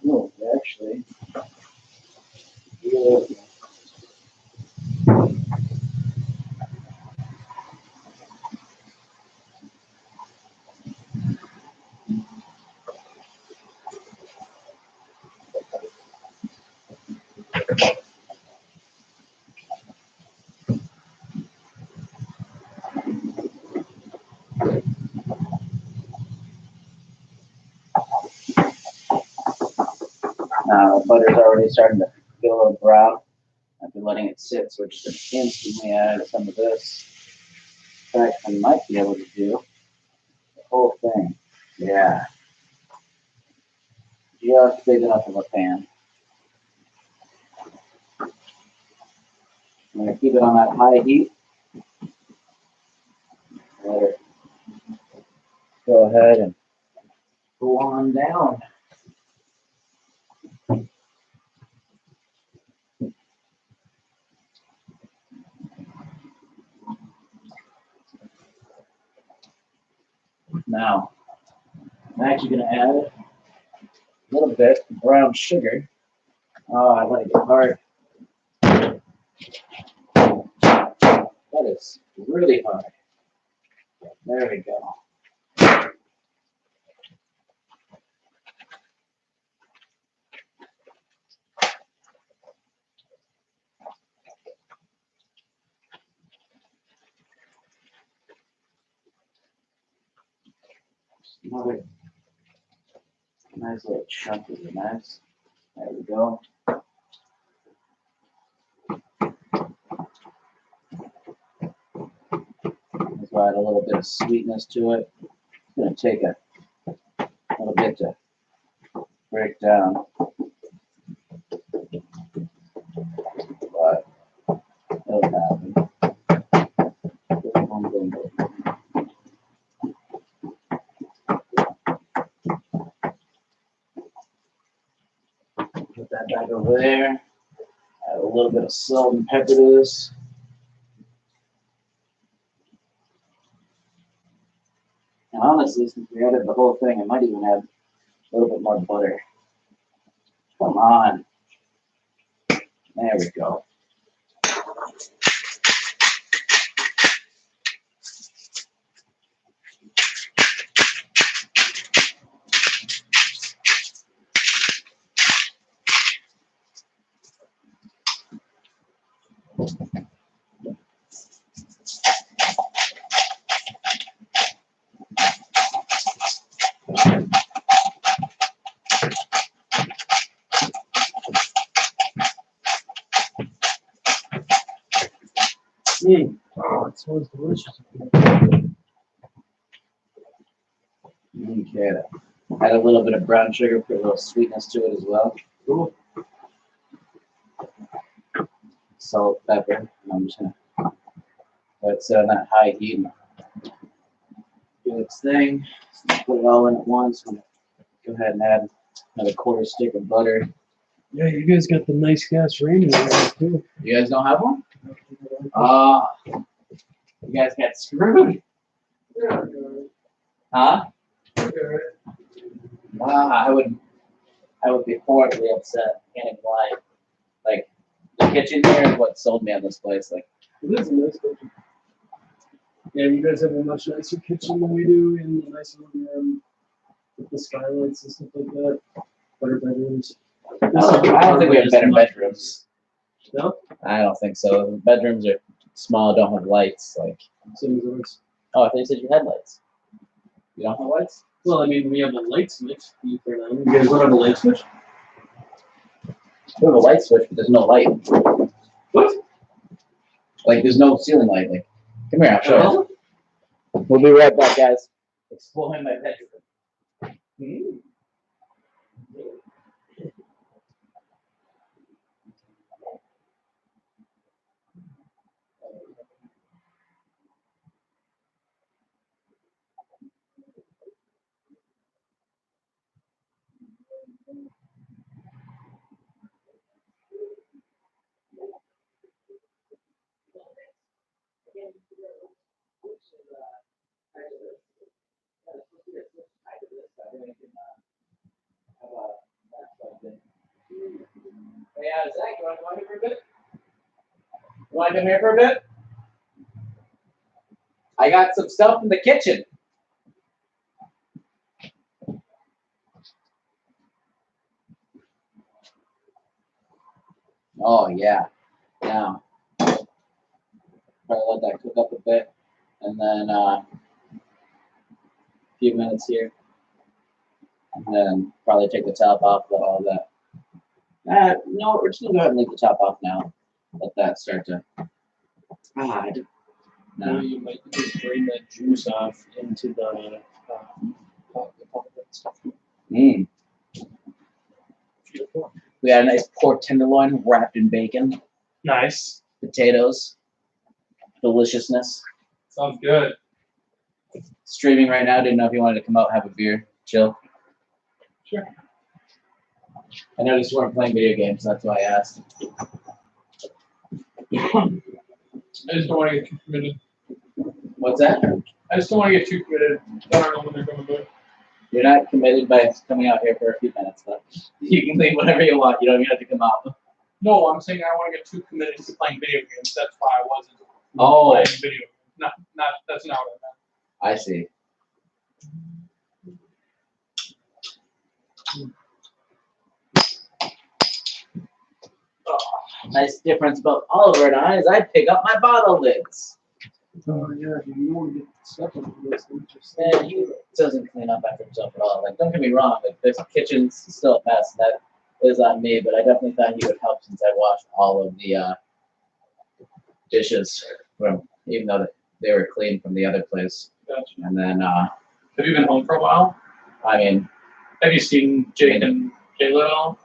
No, actually. Yeah. Now, the butter's already starting to get a little brown. I've been letting it sit, so we're just going to instantly add some of this. In fact, I might be able to do the whole thing. Yeah. Just big enough of a pan. I'm going to keep it on that high heat. Let it go ahead and go on down. Now, I'm actually going to add a little bit of brown sugar. Oh, I let it get hard. That is really hard. There we go. Another nice little chunk of the nice. There we go. Provide a little bit of sweetness to it. It's gonna take a little bit to break down, but it'll happen. Boom, boom, boom. Put that back over there. Add a little bit of salt and pepper to this. And honestly, since we added the whole thing, I might even add a little bit more butter. Come on. There we go.
Oh, it smells delicious.
Okay. Add a little bit of brown sugar for a little sweetness to it as well.
Cool.
Salt, pepper. And I'm just gonna let it sit on that high heat and do its thing. Put it all in at once. I'm gonna go ahead and add another quarter stick of butter.
Yeah, you guys got the nice gas rain in there too.
You guys don't have one? You guys got screwed. Huh? I would be horribly upset. Can't even lie. Like, the kitchen here is what sold me on this place. Like,
It is a nice kitchen. Yeah, you guys have a much nicer kitchen than we do, in the nice living room with the skylights and stuff like that. Better bedrooms.
I don't think we have better bedrooms.
No?
I don't think so. The bedrooms are small, don't have lights. Like,
Same as ours.
oh, I thought you said you had lights. You don't have lights?
Well, I mean, we have a light switch. You turn on. You guys don't have a light switch?
We have a light switch, but there's no light.
What?
Like, there's no ceiling light. Like, come here, I'll show you. We'll be right back, guys. Exploring my bedroom. Yeah, Zach, you want to come here for a bit? You want to come here for a bit? I got some stuff in the kitchen. Oh, yeah. Now, probably let that cook up a bit. And then a few minutes here. And then probably take the top off, let all that. No, we're just going to go ahead and leave the top off now. Let that start to.
No, you might just drain that juice off into the pot stuff.
We got a nice pork tenderloin wrapped in bacon,
Nice.
potatoes, deliciousness.
Sounds good.
Streaming right now. Didn't know if you wanted to come out, have a beer, chill.
Sure.
I noticed you weren't playing video games, that's why I asked.
I just don't want to get too committed.
What's that?
I just don't want to get too committed. I don't know when they're going to do it.
You're not committed by coming out here for a few minutes, but you can leave whenever you want. You don't even have to come out.
No, I'm saying I don't want to get too committed to playing video games. That's why I wasn't
Oh,
playing video games. Not, that's not what I meant.
I see. Nice difference about Oliver and I is I pick up my bottle lids.
Oh yeah, you don't want to get stuff on this.
And he doesn't clean up after himself at all. Like, don't get me wrong, like this kitchen's still a mess. That is on me, but I definitely thought he would help since I washed all of the dishes from, even though they were clean from the other place.
Gotcha.
And then,
Have you been home for a while?
I mean,
Have you seen Jake and Kayla at all?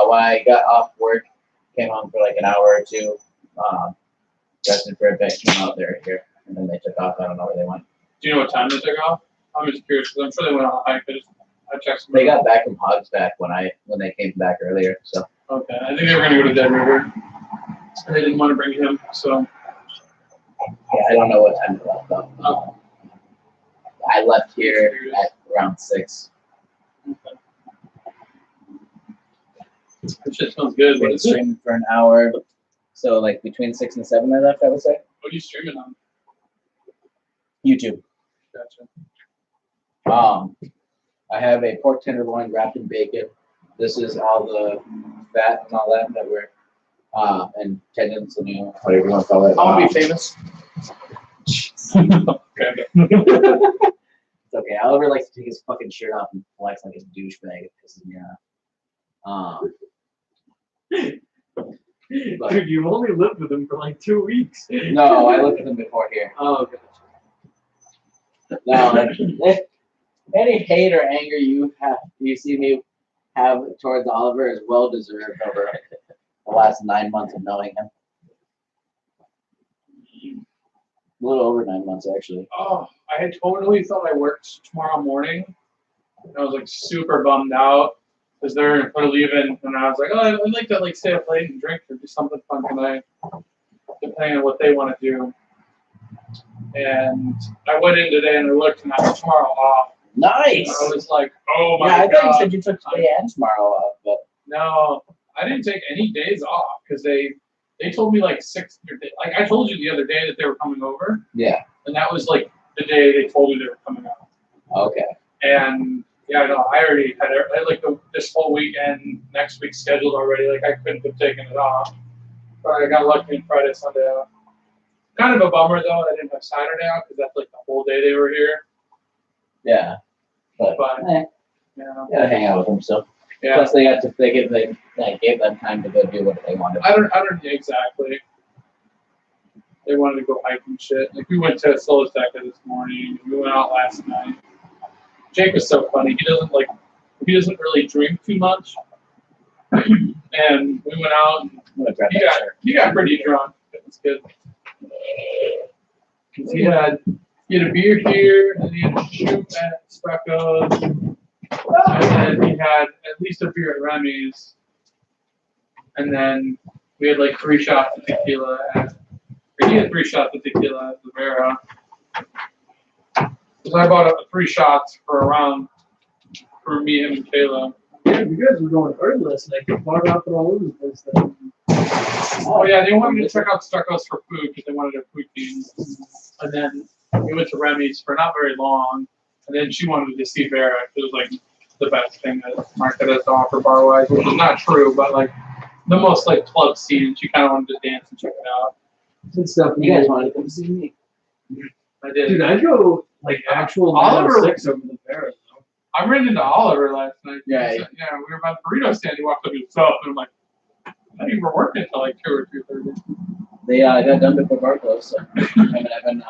when I got off work, came home for like an hour or two, rested for a bit, came out there here, and then they took off. I don't know where they went.
Do you know what time they took off? I'm just curious because I'm sure they went on a hike. I checked some.
They got back from Hogsback when they came back earlier. So
Okay, I think they were going to go to Dead River. And they didn't want to bring him, so.
yeah, I don't know what time they left though. I left here at around 6.
Okay. That shit smells good. What
Been
is it?
streaming for an hour, so like between 6 and 7 I left, I would say.
What are you streaming on?
YouTube.
Gotcha.
I have a pork tenderloin wrapped in bacon. This is all the fat and all that we're and tendons and whatever you want to call it.
I want to be famous. Okay.
It's okay. Oliver likes to take his fucking shirt off and flex like a douchebag. It pisses me off. But-
Dude, you only lived with him for like 2 weeks.
No, I looked at him before here.
Oh, gotcha.
No, if any hate or anger you see me have towards Oliver is well deserved over the last 9 months of knowing him. A little over 9 months actually.
Oh, I had totally thought I worked tomorrow morning. And I was like super bummed out because they're leaving, and I was like, oh, I'd like to like stay up late and drink or do something fun tonight, depending on what they want to do. And I went in today and I looked, and I had tomorrow off.
Nice.
And I was like, oh my
Yeah, I
god.
thought you said you took today and tomorrow off, but
No, I didn't take any days off because they told me like 6. Like I told you the other day that they were coming over,
yeah.
and that was like the day they told me they were coming out.
Okay.
And yeah, no, I already had like this whole weekend, next week scheduled already. Like I couldn't have taken it off, but I got lucky and Friday, Sunday off. Kind of a bummer though, I didn't have Saturday off because that's like the whole day they were here.
Yeah. But
But
yeah, gotta hang out with them still.
yeah,
Plus they gave them time to go do what they wanted.
I don't exactly. They wanted to go hike and shit. Like we went to Solosteka this morning. We went out last night. Jake was so funny. He doesn't really drink too much. And we went out and
I'm gonna grab
he
that
got
shirt.
he got pretty drunk. It was good. 'Cause he had a beer here, and he had a shoot at Specco's, and then he had at least a beer at Remy's, and then we had like 3 shots of tequila he had 3 shots of tequila at the Vera. Because I bought 3 shots for a round for me, him, and Kayla.
Yeah, you guys were going hard last night. You bought out all over the place then.
Oh yeah, they wanted to check out Stuckos for food because they wanted a food team. And then we went to Remy's for not very long. And then she wanted to see Vera. It was like the best thing that Market has to offer bar wise, which is not true, but like the most like club scene. She kind of wanted to dance and check it out.
Good stuff.
You guys wanted to come see me.
I did.
Dude, I'd go like actual
Oliver-
6 over the Paris.
I ran into Oliver last night.
Yeah.
Yeah, we were by the burrito stand. He walked up himself, and I'm like, I thought you were working until like 2 or 2:30.
They got done before bar closed, so I've been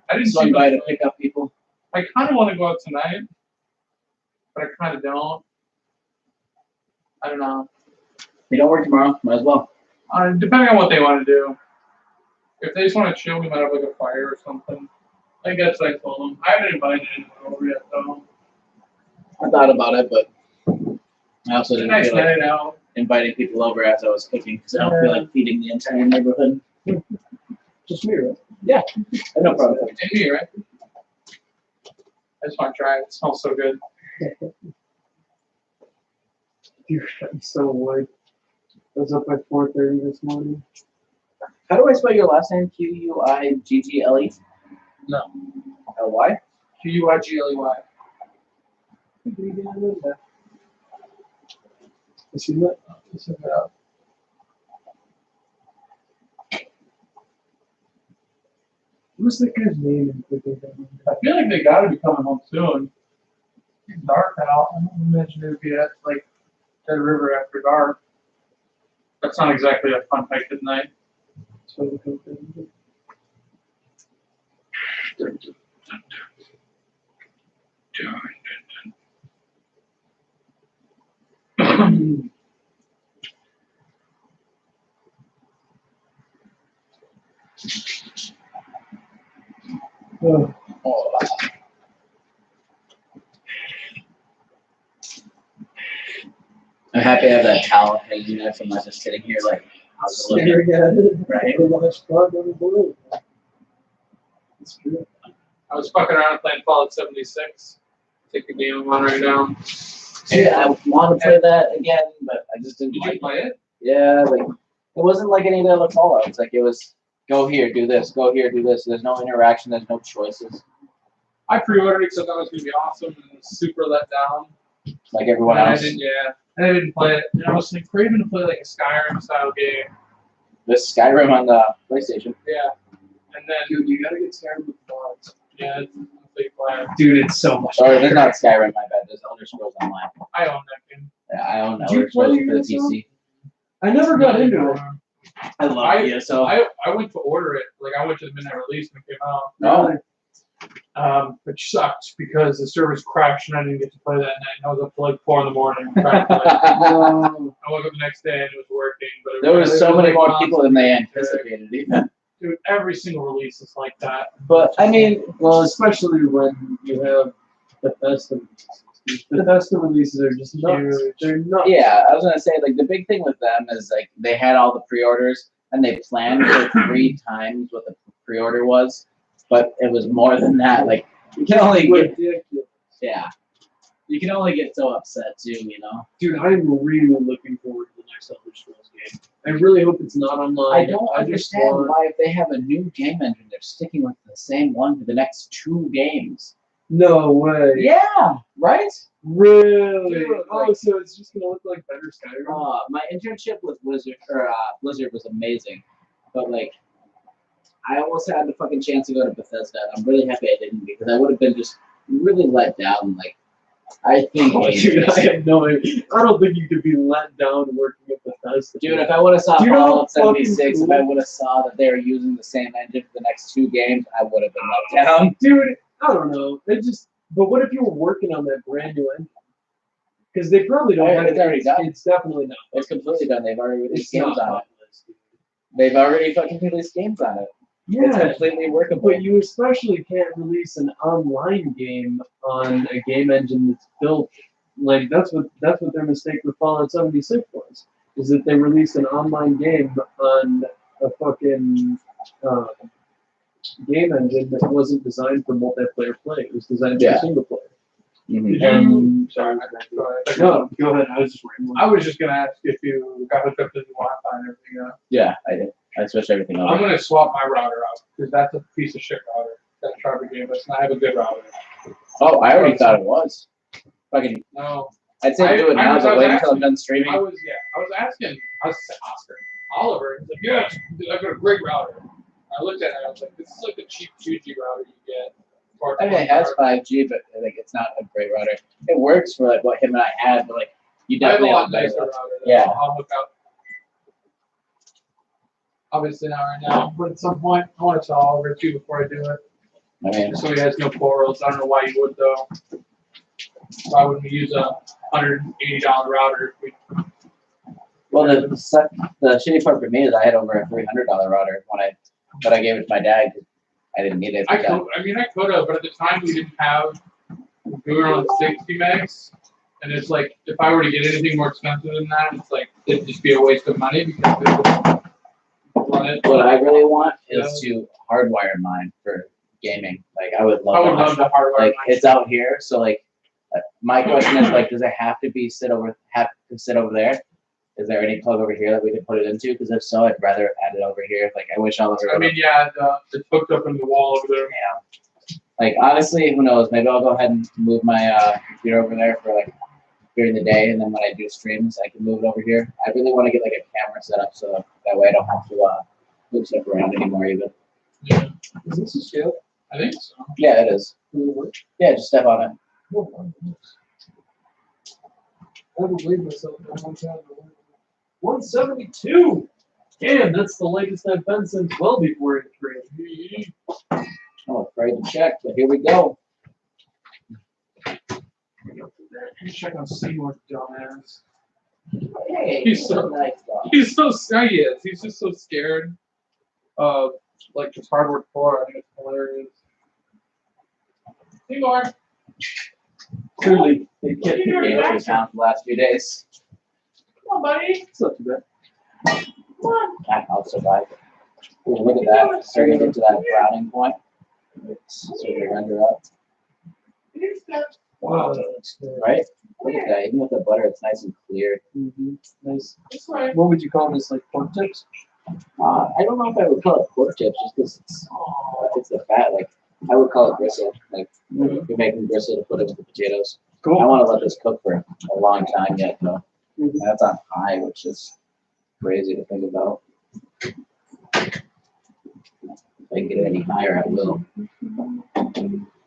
I didn't see
swung by to
them.
pick up people.
I kind of want to go out tonight, but I kind of don't. I don't know.
They don't work tomorrow, might as well.
Depending on what they want to do. If they just want to chill, we might have like a fire or something. I guess I told them. I haven't invited anyone over yet, though.
I thought about it, but I also
It's a
didn't
nice
feel like
night out.
inviting people over as I was cooking because I don't feel like feeding the entire neighborhood.
Just me, right?
Yeah, no problem.
And me, right? I just want to try it. It smells so good.
Dude, I'm so white. I was up at 4:30 this morning.
How do I spell your last name? Q-U-I-G-G-L-E?
No.
L-Y?
Q-U-I-G-L-E-Y.
You see that?
Let's look it up.
What's that guy's name?
I feel like they got to be coming home soon. It's dark out. I don't imagine it would be at like Dead River after dark. That's not exactly a fun hike at night.
Oh,
Oh. I'm happy I have that towel hanging there from us just sitting here like I was looking.
staring at it.
Right.
The last spot on the board. It's true.
I was fucking around playing Fallout 76. Take the game I'm on right now.
Yeah, I want to play that again, but I just didn't
Did
like
you play it?
Yeah, like it wasn't like any of the other Fallouts. Like it was go here, do this, go here, do this. There's no interaction, there's no choices.
I pre-ordered it because I thought it was gonna be awesome and was super let down.
Like everyone
And
else.
and I didn't play it. And I was like craving to play like a Skyrim style game.
This Skyrim on the PlayStation.
Yeah. And then
Dude, you gotta get started with mods.
yeah, it's a big plan.
Dude, it's so much
Sorry, there's not Skyrim, my bad. There's Elder Scrolls Online.
I own that game.
Yeah, I own
Did you
Elder Scrolls
play
for the
ESO?
PC.
I never got into it.
I love
I-
ESO.
I went to order it. Like I went to the midnight release when it came out.
No.
Which sucked because the servers crashed and I didn't get to play that night. And I was up till like 4 in the morning trying to play.
No.
I woke up the next day and it was working. But
There was so many more
constant
people than they
feedback.
anticipated even.
Dude, every single release is like that.
But I mean,
Well, especially when you have Bethesda releases. Bethesda releases are just nuts.
Huge.
They're nuts.
yeah, I was gonna say like the big thing with them is like they had all the pre-orders and they planned for 3 times what the pre-order was, but it was more than that. Like you can only get
Ridiculous.
yeah, you can only get so upset too, you know.
Dude, I'm really looking forward to the next Elder Scrolls game. I really hope it's not online.
I don't
just
understand
want-
why if they have a new game engine, they're sticking with the same one for the next 2 games.
No way.
Yeah, right.
Really?
Dude,
Oh,
like-
so it's just gonna look like better Skyrim?
My internship with Blizzard was amazing, but like, I almost had the fucking chance to go to Bethesda. And I'm really happy I didn't because I would have been just really let down. Like, I think,
Oh, dude, I have no idea. I don't think you could be let down working at Bethesda.
dude, if I would have saw
Do you know how
Fallout 76,
fucking
if I
cool-
would have saw that they were using the same engine for the next 2 games, I would have been let down.
Dude, I don't know. But what if you were working on that brand new engine? Because they probably don't
Oh,
have
it's already done.
It's definitely not.
It's completely done. They've already released
It's
games
not
on it.
populous, dude.
They've already fucking released games on it. It's
Yeah,
completely workable.
but you especially can't release an online game on a game engine that's built like that's what their mistake with Fallout 76 was. Is that they released an online game on a fucking game engine that wasn't designed for multiplayer play. It was designed for
Yeah.
single player.
Mhm.
Did you? Sorry, go ahead.
No, go ahead. I was just rambling.
I was just gonna ask if you got hooked up to the Wi-Fi and everything.
Yeah, I did. I switched everything
I'm
over.
gonna swap my router out because that's a piece of shit router that Trevor gave us, and I have a good router.
Oh, I already thought it was. Fucking,
No,
I'd say do it
I
now,
was
but wait until
asking-
I'm done streaming.
I was asking Oscar, Oliver. He's like, yeah, I've got a great router. I looked at it, I was like, this is like the cheap 2G router you get. for
I mean, it has 5G, but like it's not a great router. It works for like what him and I had, but like you
I have a
definitely
lot
have better
nicer
stuff.
router. That
Yeah.
I'll hook up. Obviously not right now, but at some point I want to tell Oliver too before I do it,
I mean,
just so he has no quarrels. I don't know why you would though. Why would we use a $180 router? If we,
well, the shitty part for me is I had over a $300 router but I gave it to my dad 'cause I didn't need it.
I
at the time.
could have, but at the time we didn't have. We were on 60 megs, and it's like if I were to get anything more expensive than that, it's like it'd just be a waste of money because it would run it.
What I really want is to hardwire mine for gaming. Like I would love.
I would
to
love the hardware.
like it's out here, so like my question is like, does it have to sit over there? Is there any plug over here that we could put it into? Because if so, I'd rather add it over here. Like I wish all of
I mean, yeah, it's hooked up in the wall over there.
yeah. Like honestly, who knows? Maybe I'll go ahead and move my computer over there for like during the day, and then when I do streams, I can move it over here. I really want to get like a camera set up so that way I don't have to move stuff around anymore. Even
Yeah,
Is this a scale?
I think so.
yeah, it is.
Does it work?
Yeah, just step on it.
Oh, wow, nice. I haven't weighed myself in a long time. 172! Damn, that's the latest I've been since well before '83.
I'm afraid to check, but here we go.
Check on Seymour, dumbass.
Hey,
He's so-
nice dog.
He's so scared. He is. He's just so scared of like just hardwood floor. I think it's hilarious. Seymour.
Clearly, they can't
You're
figure it out.
He's found the last few days.
Come on, buddy.
It's not too bad.
Come on.
I'll survive. Ooh, look at that. Starting to get to that browning point. It's sort of render up.
Wow, that looks good.
Right? Look at that. Even with the butter, it's nice and clear.
Mm-hmm. Nice.
This way.
What would you call this? Like pork tips?
I don't know if I would call it pork chips just because it's the fat. Like, I would call it gristle. Like, you're making gristle to put it with the potatoes. I
Cool.
want to let this cook for a long time yet, though.
Mhm.
That's on high, which is crazy to think about. If I can get it any higher, I will.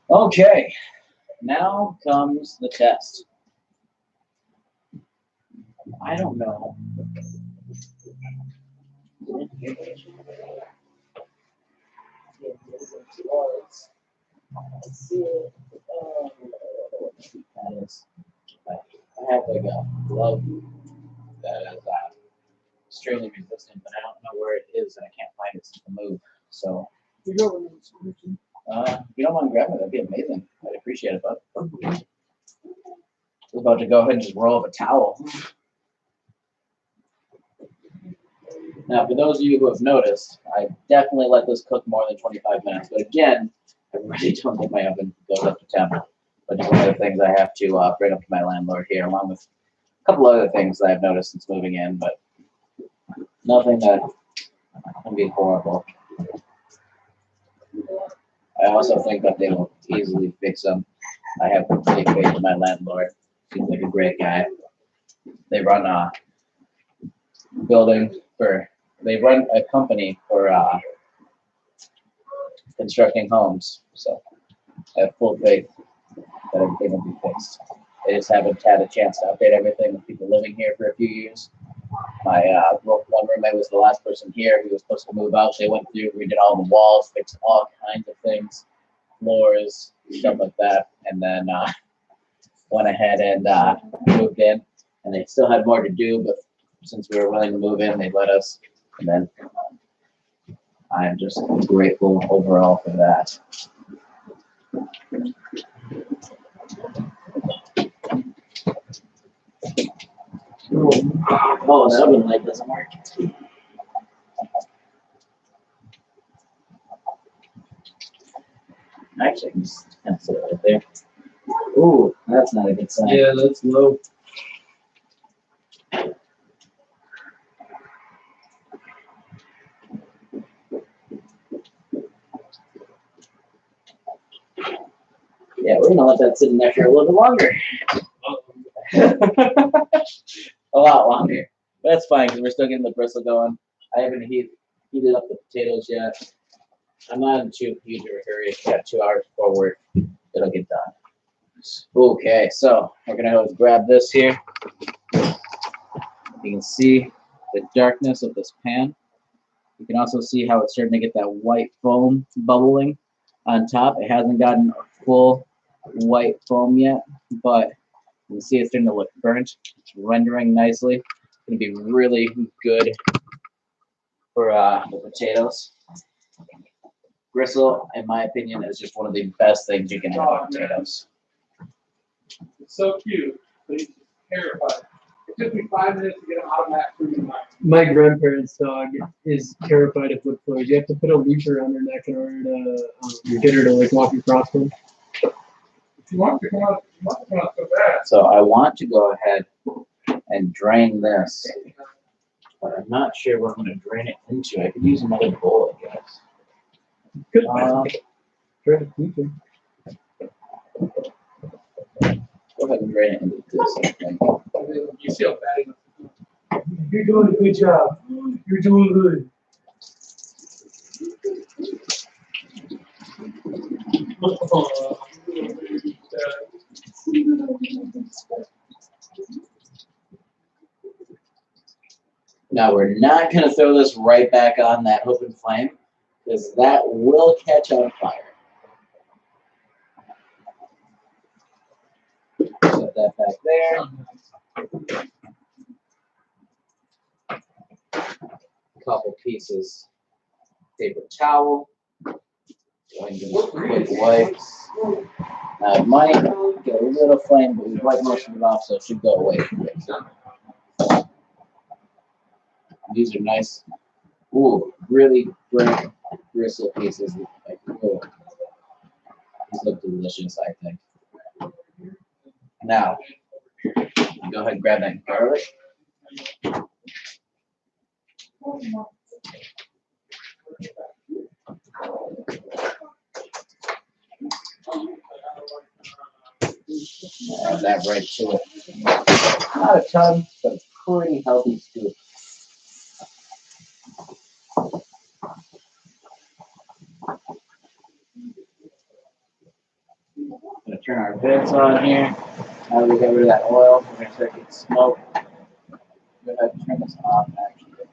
Okay, now comes the test. I don't know. Let's see. That is. I have like a glove that is extremely resistant, but I don't know where it is, and I can't find it since the move. So,
You go.
if you don't mind grabbing it, that'd be amazing. I'd appreciate it, bud. I was about to go ahead and just roll up a towel. Now, for those of you who have noticed, I definitely let this cook more than 25 minutes. But again, I really don't think my oven goes up to temp. But it's one of the things I have to bring up to my landlord here, along with a couple other things that I've noticed since moving in, but nothing that can be horrible. I also think that they will easily fix them. I have complete faith in my landlord. Seems like a great guy. They run a they run a company for constructing homes. So I have full faith that everything will be fixed. They just haven't had a chance to update everything with people living here for a few years. My one roommate was the last person here. He was supposed to move out. They went through, redid all the walls, fixed all kinds of things, floors, stuff like that, and then went ahead and moved in. And they still had more to do, but since we were willing to move in, they let us. And then I am just grateful overall for that. Oh, the oven light doesn't work. Actually, I can just kind of sit it right there. Ooh, that's not a good sign.
Yeah, that's low.
Yeah, we're gonna let that sit in there for a little bit longer. A lot longer. But that's fine because we're still getting the bristle going. I haven't heated up the potatoes yet. I'm not in too huge of a hurry. I've got 2 hours before work. It'll get done. Okay, so we're gonna go grab this here. You can see the darkness of this pan. You can also see how it's starting to get that white foam bubbling on top. It hasn't gotten a full white foam yet, but you can see it's starting to look burnt. It's rendering nicely. It's gonna be really good for the potatoes. Gristle, in my opinion, is just one of the best things you can have with potatoes.
It's so cute, but he's terrified. It took me 5 minutes to get him out of that food in mind.
My grandparents' dog is terrified of wood floors. You have to put a leash around her neck in order to get her to like walk across them.
If you want to come out, so bad.
So I want to go ahead and drain this, but I'm not sure what I'm going to drain it into. I could use another bowl, I guess.
Good.
Go ahead and drain it into this, I think.
You see how bad it is.
You're doing a good job. You're doing good.
Now we're not going to throw this right back on that open flame because that will catch on fire. that back there. Couple pieces paper towel. Go ahead and give it quick wipes. It might get a little flame, but we wipe most of it off, so it should go away quick. These are nice, ooh, really great bristle pieces. Like, ooh. These look delicious, I think. Now, go ahead and grab that garlic. Add that right to it. Not a ton, but a pretty healthy scoop. I'm gonna turn our vents on here. Now that we get rid of that oil, we're gonna start getting smoke. Go ahead and turn this off, actually.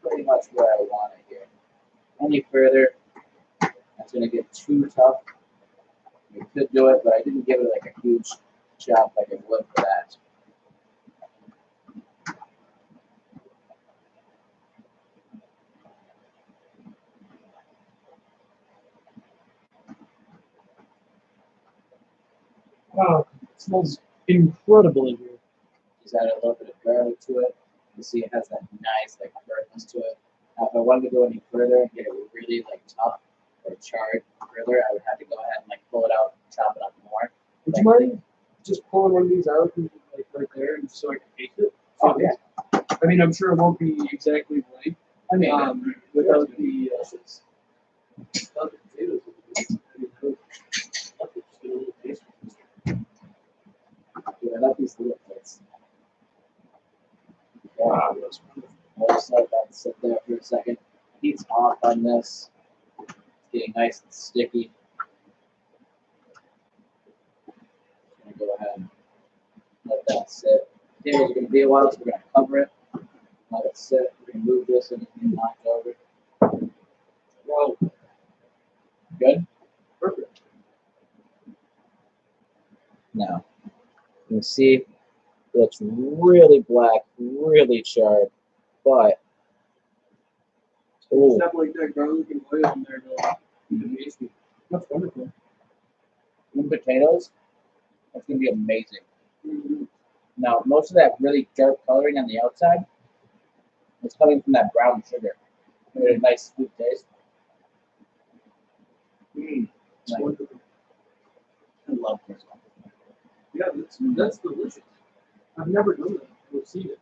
Pretty much where I want it here. Any further, that's gonna get too tough. We could do it, but I didn't give it like a huge chop like I would for that.
Wow, it smells incredible in here.
Just add a little bit of garlic to it. You see it has that nice like burntness to it. Now if I wanted to go any further and get it really like tough or charred further, I would have to go ahead and like pull it out and chop it up more.
Would you mind just pulling one of these out and like right there, and so I can taste it?
Oh yeah.
I mean, I'm sure it won't be exactly right.
I mean,
Without the potatoes.
yeah, I like these little bits.
Wow,
Yeah.
that's wonderful.
I'll just let that sit there for a second. Heat's off on this. It's getting nice and sticky. I'm gonna go ahead and let that sit. Potatoes are gonna be a while, so we're gonna cover it. Let it sit. We're gonna move this and it's knocked over.
Wow,
Good?
perfect.
Now, you can see it looks really black, really charred, but ooh,
Stuff like that garlic and oil in there, though. Amazing. That's wonderful.
in potatoes, that's gonna be amazing.
Mm-hmm.
Now, most of that really dark coloring on the outside is coming from that brown sugar. Give it a nice sweet taste.
It's
Like,
wonderful.
I love this one.
Yeah, that's delicious. I've never done that. We'll see it.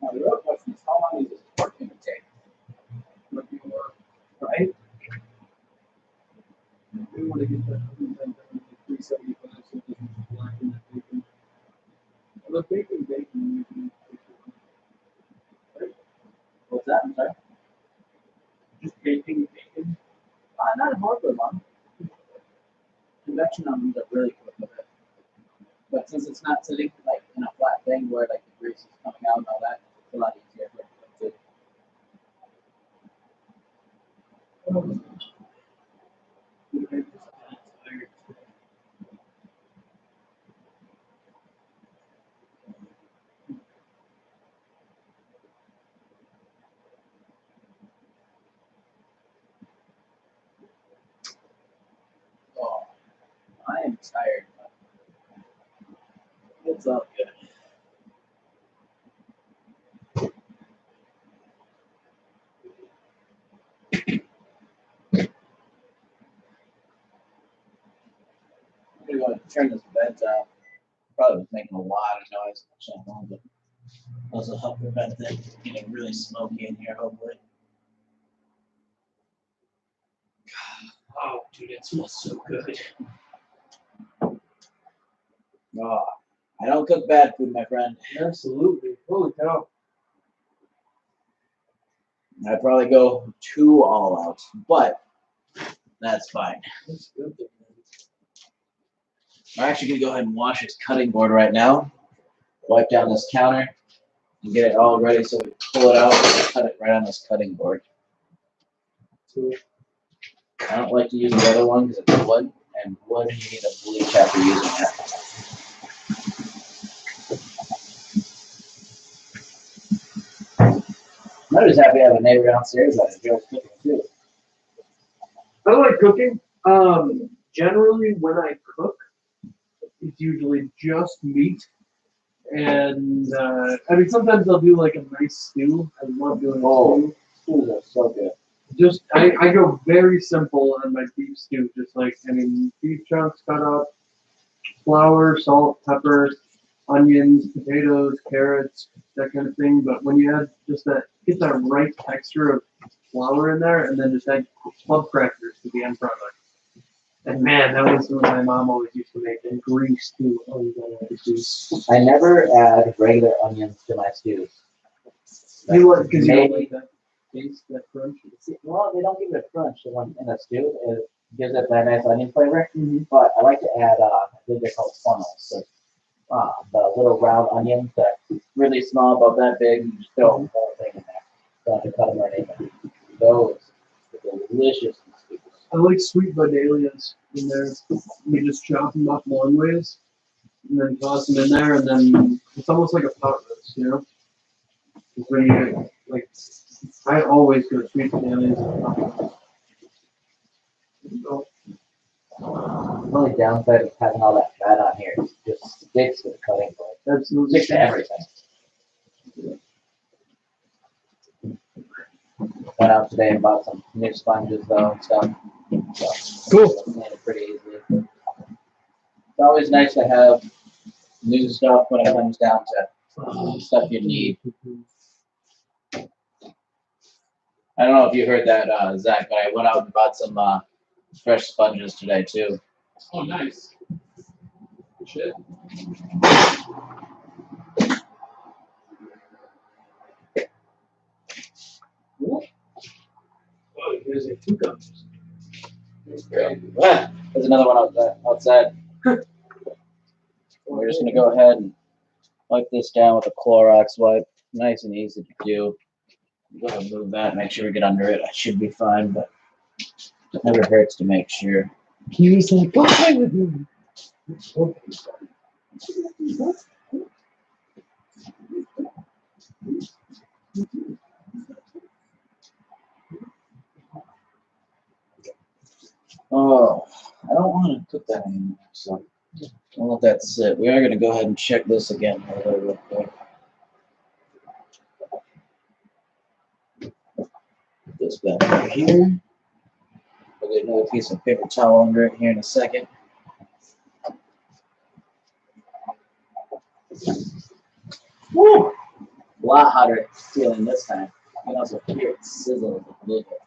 Now, the real question is, how long is this pork going to take?
Might be more.
Right?
We want to get that oven done to 375 so it doesn't blacken that bacon. The bacon, you can
What's that? I'm sorry.
just baking bacon.
Not horribly long. Convection ovens are really quick with it. But since it's not sitting like in a flat thing where like the grease is coming out and all that, it's a lot easier for it to cook Oh, I am tired. It's all good. I'm gonna go ahead and turn this vent off. Probably was making a lot of noise. Actually, I don't, but those will help prevent it getting really smoky in here, hopefully.
Oh, dude, it smells so good.
Oh, I don't cook bad food, my friend.
Absolutely. Holy cow.
I'd probably go too all out, but that's fine.
That's good.
I'm actually gonna go ahead and wash this cutting board right now. Wipe down this counter and get it all ready so we pull it out and cut it right on this cutting board.
So,
I don't like to use the other one because it's wood, and wood you need a bleach after using it. I'm just happy I have a neighbor downstairs that enjoys cooking too.
I like cooking. Generally, when I cook, it's usually just meat. And I mean, sometimes I'll do like a nice stew. I love doing stew.
Stews are so good.
Just I go very simple on my beef stew. Just like beef chunks cut up, flour, salt, pepper, onions, potatoes, carrots, that kind of thing. But when you add just get that right texture of flour in there, and then just add club crackers to the end product. And man, that was what my mom always used to make. And grease too. Oh, you gotta add grease.
I never add regular onions to my stews.
You like because you don't like that taste, that crunch.
Well, they don't give it a crunch in a stew. It gives it that nice onion flavor. But I like to add, I think they're called funnels. So, the little round onions that really small, about that big. You just throw the whole thing in there. Don't have to cut them or anything. Those are delicious in stews.
I like sweet vidalias in there. You just chop them up long ways, and then toss them in there, and then it's almost like a pot roast, you know? It's when you like, I always go sweet vidalias in a pot roast. So,
The only downside of having all that fat on here is it just sticks to the cutting board.
absolutely.
Sticks to everything. Went out today and bought some new sponges though and stuff. So,
Cool.
made it pretty easily. It's always nice to have new stuff when it comes down to stuff you need. I don't know if you heard that, Zach, but I went out and bought some fresh sponges today too.
Oh, nice. Shit.
Oh, here's a two cups.
Ah, there's another one outside. We're just gonna go ahead and wipe this down with a Clorox wipe. Nice and easy to do. Go ahead and move that, make sure we get under it. I should be fine, but it never hurts to make sure.
He was like, go play with me.
Oh, I don't want to cook that anymore, so I'll let that sit. We are going to go ahead and check this again real quick. Put this back right here. I'll get another piece of paper towel under it here in a second. Woo! A lot hotter feeling this time. You can also hear it sizzle a little bit.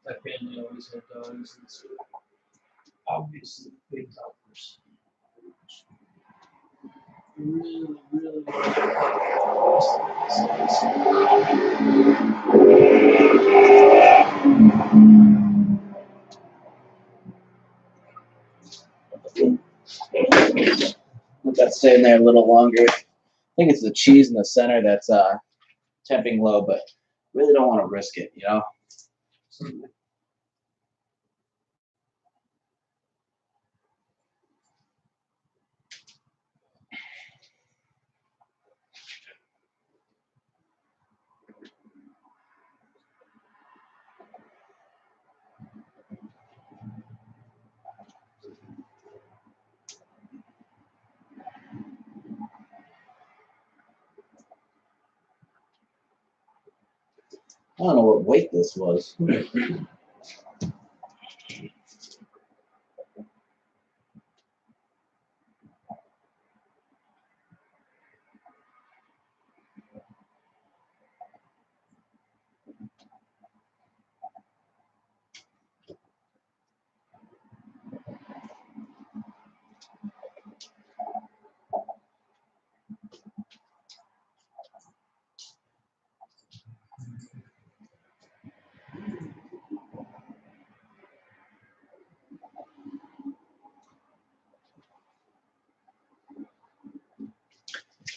My family always had dogs, and so obviously big helpers. Really, really.
Let that stay in there a little longer. I think it's the cheese in the center that's temping low, but really don't want to risk it, you know? I don't know what weight this was.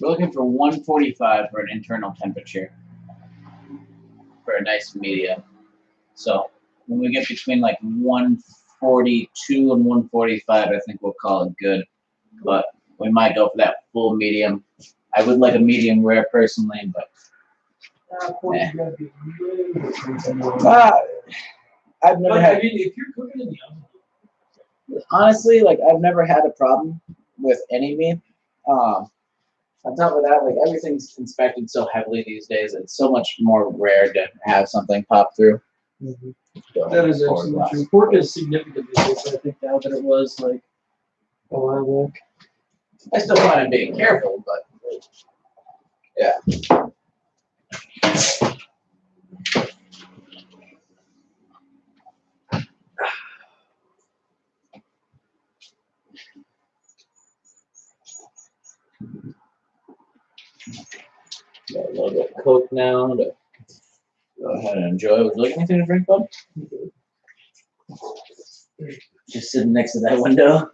We're looking for 145 for an internal temperature for a nice medium. So when we get between like 142 and 145, I think we'll call it good. But we might go for that full medium. I would like a medium rare personally, but I've never
But I
had.
mean, if you're cooking in the oven,
Honestly, like I've never had a problem with any meat. On top of that, like everything's inspected so heavily these days, it's so much more rare to have something pop through. So,
that is
or
absolutely
less.
true. Pork is significantly different, I think, now than it was like a while back.
I still plan on being careful, but yeah. Got a little bit of Coke now to go ahead and enjoy. Would you like anything to drink, bud? Just sitting next to that window.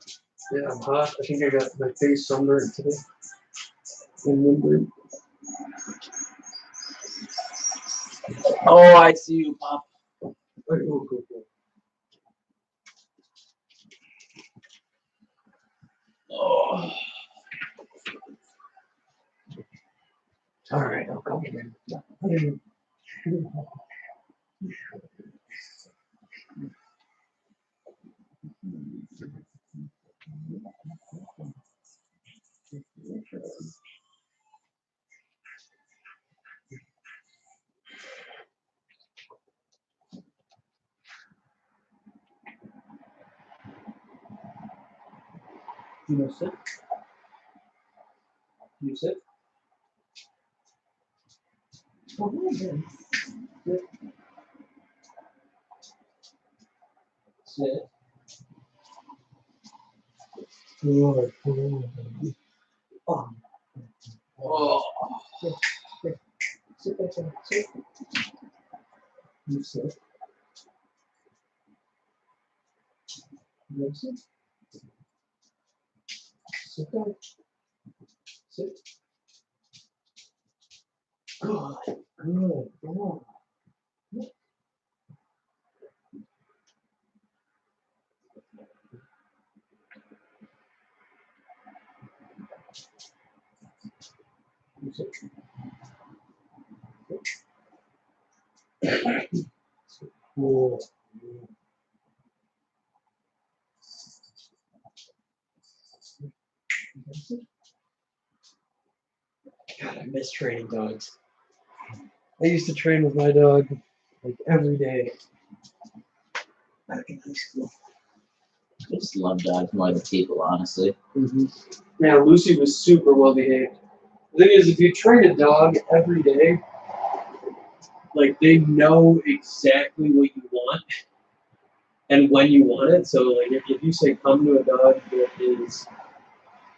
Yeah, I'm hot. I think I got my face sunburned today. And windburned.
Oh, I see you, Pop.
Oh, cool.
Oh.
All right, I'll come in. You know, sit. You sit. Oh, yeah. Sit. Sit. Good. Oh.
Oh.
Sit back down. Sit. You sit. You sit. Sit down. Sit. Good. Good. Come on. You sit. Cool. God, I miss training dogs. I used to train with my dog like every day back in high school.
I just love dogs more than people, honestly.
Yeah, Lucy was super well behaved. The thing is, if you train a dog every day, like they know exactly what you want and when you want it. So, like if you say come to a dog that is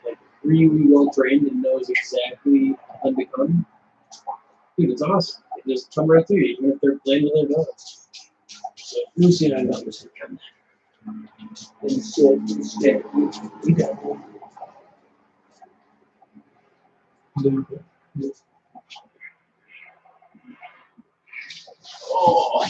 like really well trained and knows exactly when to come, dude, it's awesome. They just come right through you, even if they're playing with their dogs. So Lucy and I know this would come. And sit and stay. We got it.
Oh.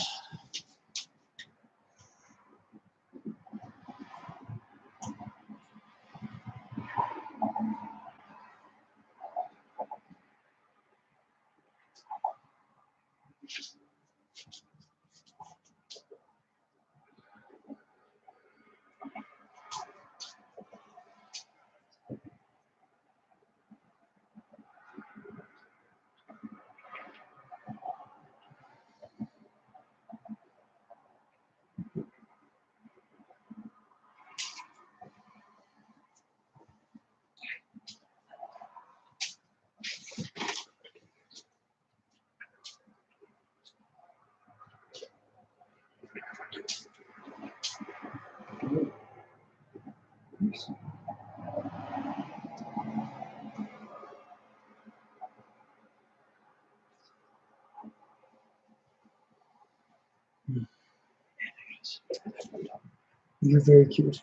You're very cute.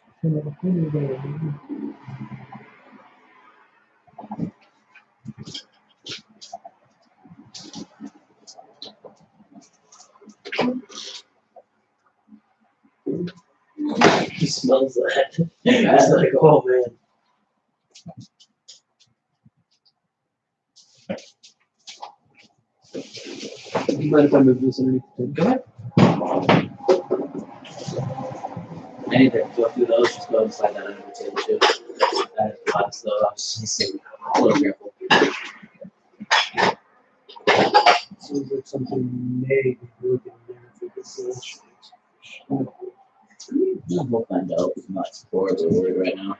smells that. It's like, oh man. You mind if I move this underneath the
Go ahead. I need to go through those. Just go and slide that under the table too. That is lots of those. A little careful.
Sounds like something may be broken there if it's
We'll find out. I'm not horribly worried right now.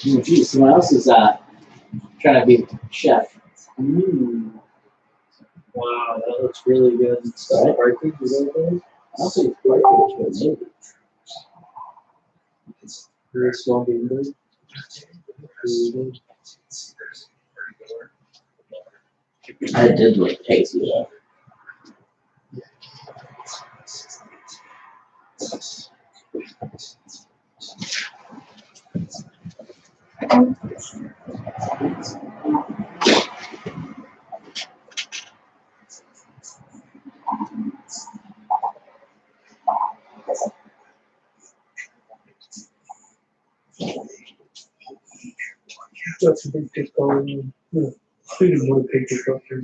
Geez, someone else is trying to be chef.
Wow, that looks really good.
Right.
Partridge, is that what it is?
I don't think it's partridge, but maybe.
Very small game bird.
I did look tasty though.
That's a big pick on. Speaking of one picture culture.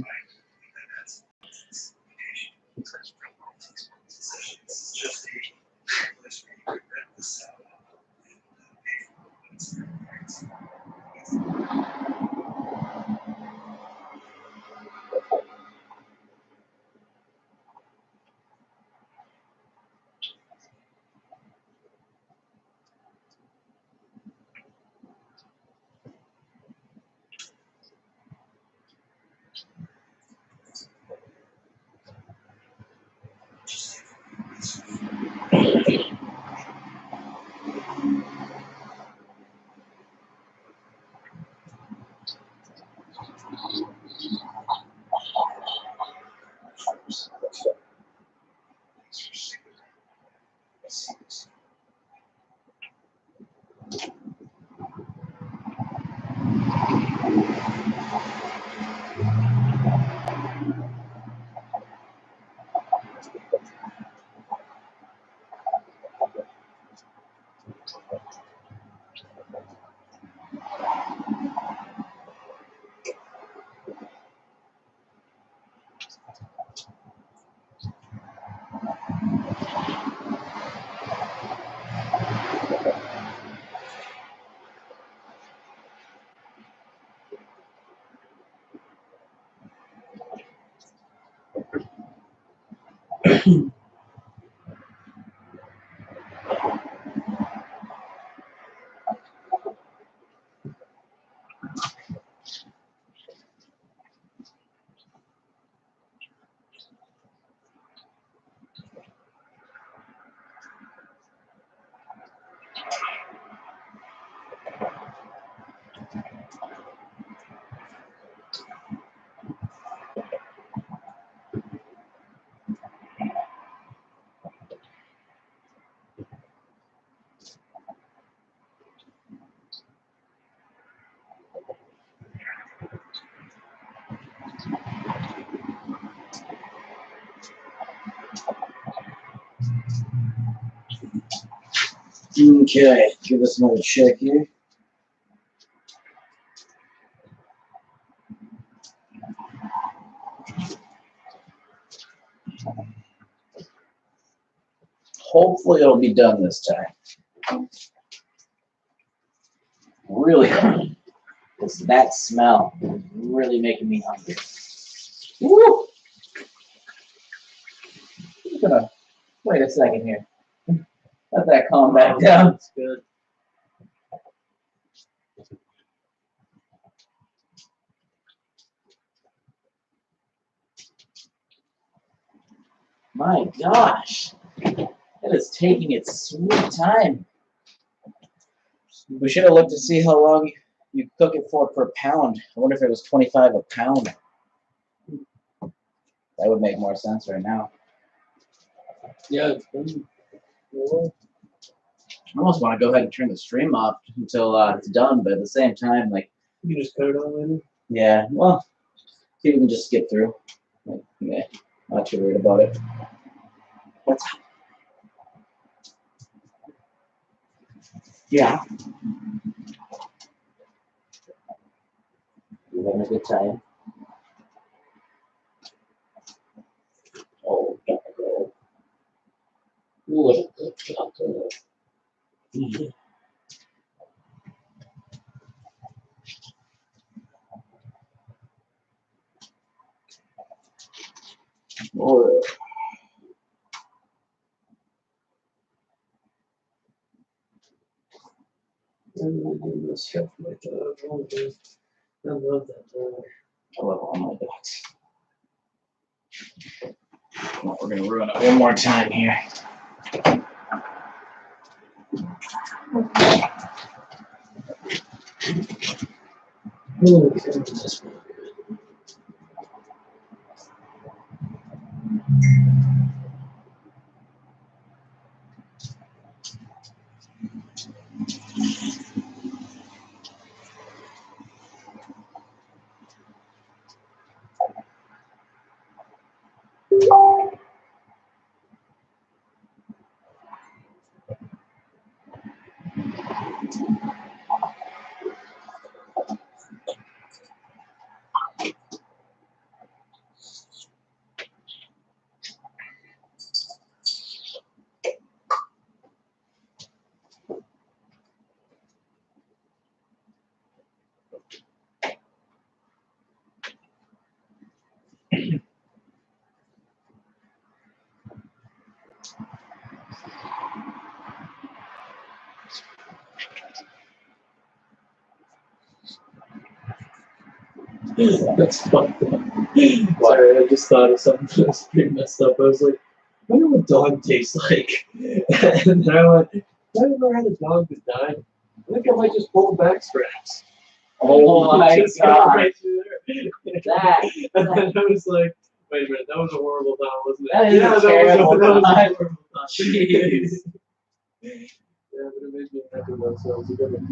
Okay, give us another check here. Hopefully it'll be done this time. Really, it's that smell is really making me hungry. Woo! I'm gonna wait a second here. Let that calm back down.
That's good.
My gosh, it is taking its sweet time. We should have looked to see how long you cook it for per pound. I wonder if it was 25 a pound. That would make more sense right now.
Yeah, it's been well,
I almost want to go ahead and turn the stream off until it's done, but at the same time, like,
you can just cut it on later.
yeah, well, see if we can just skip through. Like, yeah, not too worried about it. What's up? Yeah. You having a good time? Oh, chocolate. What a good chocolate. Yeah. Oh,
I'm gonna do this stuff with Oliver. I love that dog.
I love all my dogs. Well, we're gonna ruin it one more time here.
Oh, goodness. That's fucked up. Sorry, I just thought of something that's pretty messed up. I was like, I wonder what dog tastes like. And then I went, have I ever had a dog that died? I think I might just pull the back straps.
Oh my
Just go
God.
right through there.
That-
And then I was like, wait a minute, that was a horrible thought, wasn't it?
That is a
that was
terrible
that was a
thought.
horrible thought.
Jeez.
Yeah, but it made me happy though, so it was a good one.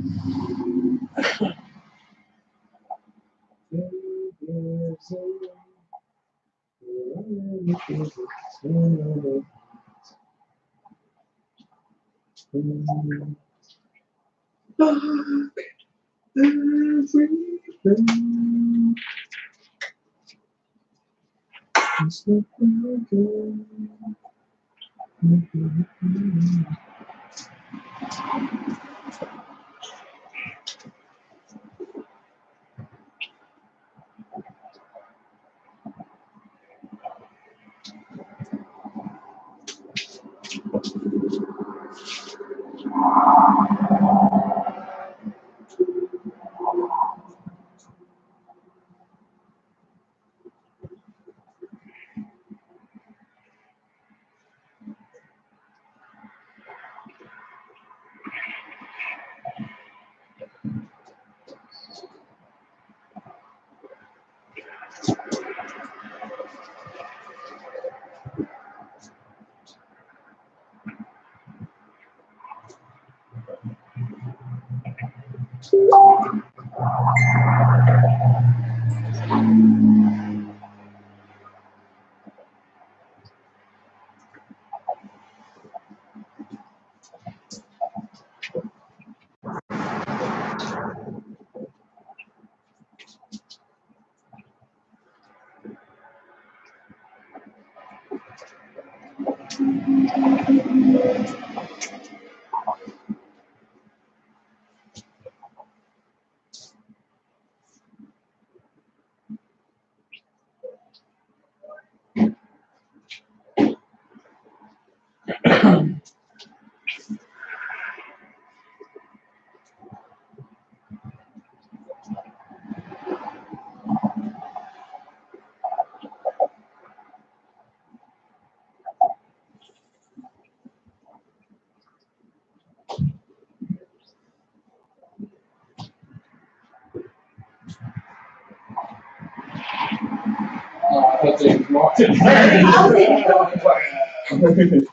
I thought they walked in.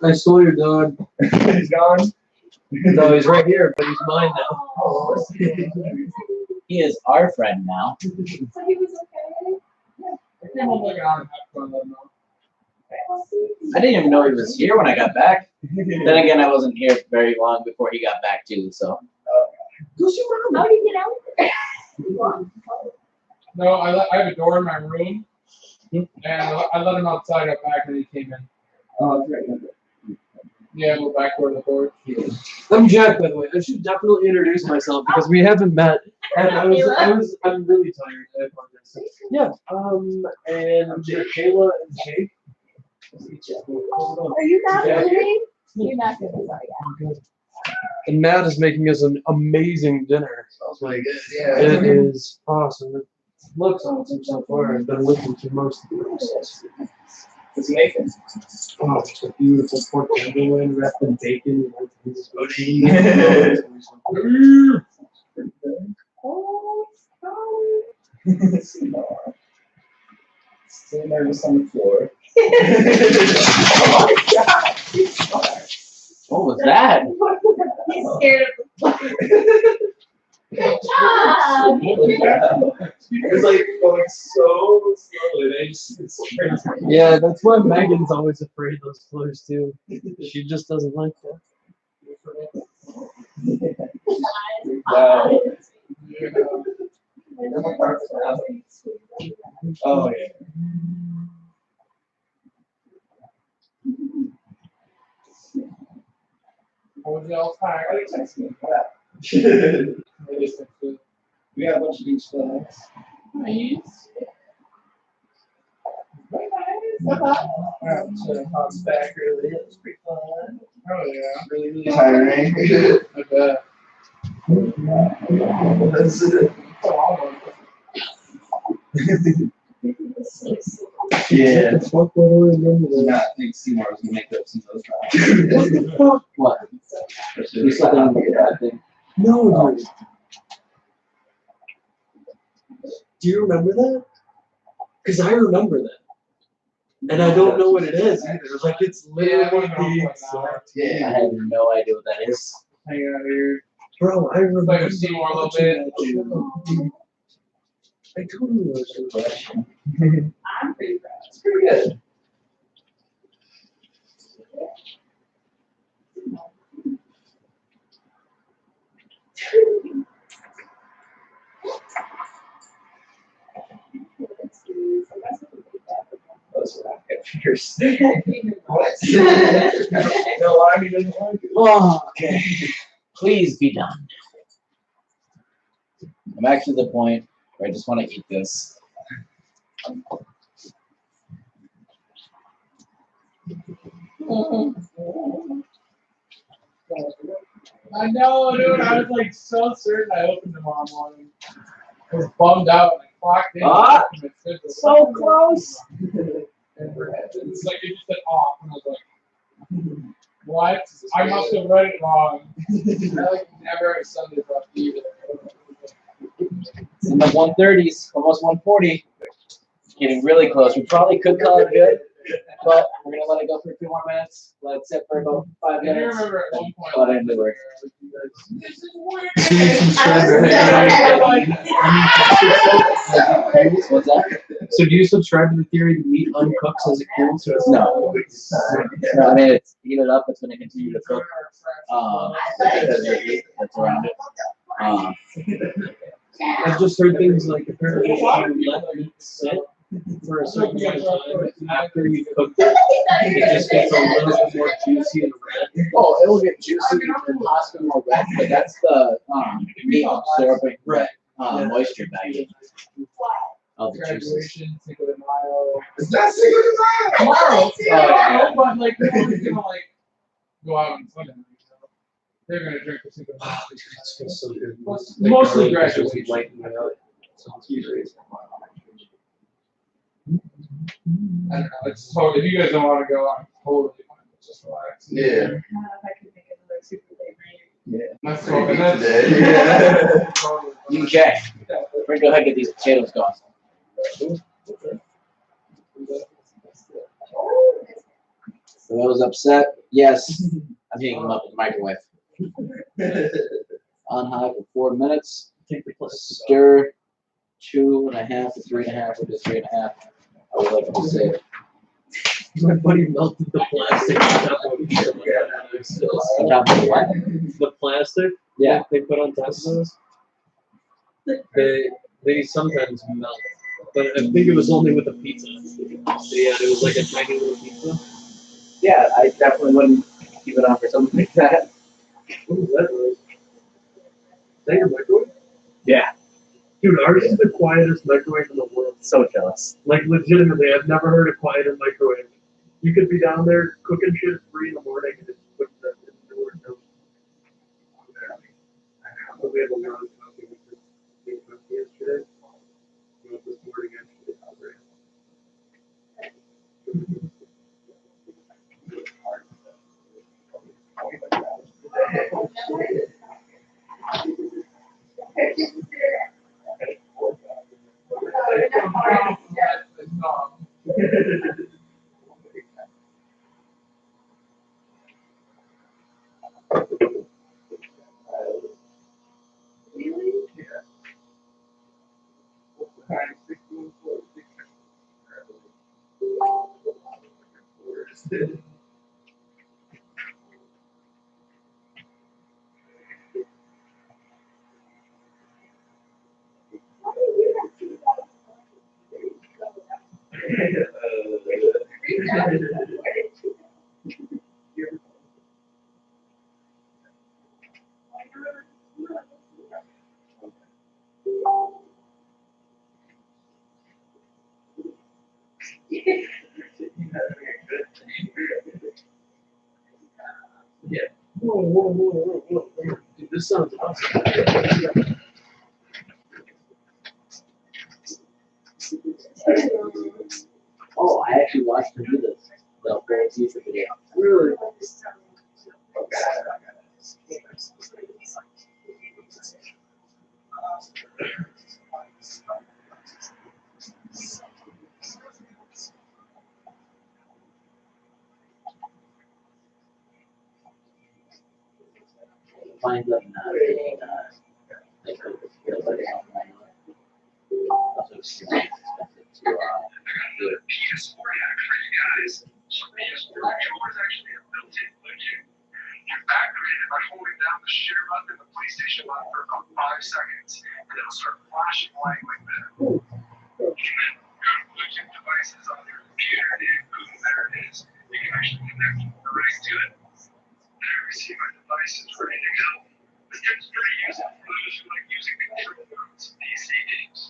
I stole your dog.
He's gone.
No, he's right here, but he's mine now.
Oh,
He is our friend now.
So he was okay?
I came home like an hour and a half ago and let him know.
I didn't even know he was here when I got back. Then again, I wasn't here very long before he got back too. So
Go see Mom.
How did he get out there?
No, I have a door in my room, and I let him outside up back when he came in.
Oh, that's right.
Yeah, go back door to the porch.
I'm Jack, by the way. I should definitely introduce myself because we haven't met. And I'm really tired. I apologize. Yeah. And Kayla and Jake.
Are you not
Yeah.
kidding? You're not kidding, sorry.
And Matt is making us an amazing dinner.
Smells really good. Yeah.
It is awesome. It looks awesome so far. I've been looking through most of the process.
It's Nathan.
Oh, it's a beautiful pork tenderloin wrapped in bacon. And
Oh,
Still nervous on the floor.
what was that?
He's scared of the Good job!
It's like going so slowly. They just it's crazy.
yeah, that's why Megan's always afraid of those floors too. She just doesn't like that.
Oh yeah.
What was y'all's time?
Why do you text me? What happened?
I just texted.
We got a bunch of beach flags.
Nice.
So Tom's back early. It was pretty fun.
Oh yeah.
Really, really tiring.
I bet.
That's it. Yeah.
Fuck, what do I remember
I
that?
think Seymour was gonna make up some of those
What? You said that was a bad thing.
No, dude. Do you remember that? Because I remember that. And I don't know what it is either. Like, it's literally the exact.
I have no idea what that is.
Hang out here.
Bro, I remember.
Like a Seymour a little bit.
I totally was.
I'm pretty proud.
It's pretty good. Those are not good fingers. What? No, I mean, doesn't like it.
Oh, okay. Please be done. I'm actually at the point where I just want to eat this.
I know, dude. I was like so certain I opened tomorrow morning. I was bummed out. I clocked in.
Ah,
and it said the-
so close.
It's like it just said off, and I was like, "What? I must have read it wrong." I like never had Sunday left either.
It's in the 130s, almost 140. Getting really close. We probably could call it good, but we're gonna let it go for a few more minutes. Let it sit for about 5
I
minutes.
remember at one point.
Cut into it.
This is weird.
What's that?
So, do you subscribe to the theory that meat uncooks as it cools? So it's
No. No, I mean, it's heat it up. It's going to continue to cook. Because of the heat that's around it.
I've just heard things like apparently if you let meat sit for a certain amount of time after you cook it, it just gets a little bit more juicy and red.
Oh, it'll get juicy and possibly more red, but that's the meat absorbing
Right. Yeah.
moisture bagging of the juices.
Graduation, Cinco de Mayo.
It's not Cinco de Mayo.
Tomorrow.
yeah.
But like, no one's gonna like go out on Sunday. They're gonna drink for Cinco de Mayo.
Oh, it feels so good.
Mostly
Like,
graduation.
lighten it up.
I don't know. It's totally. If you guys don't want to go, I'm totally fine. It's just relax.
Yeah.
If I could make another super late night.
That's
Pretty
totally.
good
That's
today.
totally fine.
You check. We're gonna go ahead and get these potatoes going. For those upset, yes, I'm heating them up in the microwave. On high for 4 minutes.
Take the plus.
Stir 2.5 to 3.5, or just 3.5. I would like to say.
My buddy melted the plastic on top of
On top of what?
the plastic
Yeah.
that they put on top of those. They sometimes melt, but I think it was only with a pizza. Yeah, it was like a tiny little pizza.
Yeah, I definitely wouldn't keep it on for something like that.
What was that? Rose? Is that your microwave?
Yeah.
Dude, ours is the quietest microwave in the world.
So jealous.
Like legitimately, I've never heard a quieter microwave. You could be down there cooking shit at 3 in the morning and it's put that in the door. No. But we have a lot of coffee. We made coffee yesterday. Well, this morning actually. Whoa. Dude, this sounds awesome.
Oh, I actually watched her do this. The very YouTube video.
Really?
Winds up not being, like, feel like something. Also, extremely expensive to, do it.
PS4 hack for you guys. So PS4 controller is actually a built-in Bluetooth. You activate it by holding down the share button and the PlayStation button for about 5 seconds, and it'll start flashing light like that. You can then go to Bluetooth devices on your computer, and boom, there it is. You can actually connect right to it. There you see my device is ready to go. This tip's pretty useful for those who like using control modes in PC games.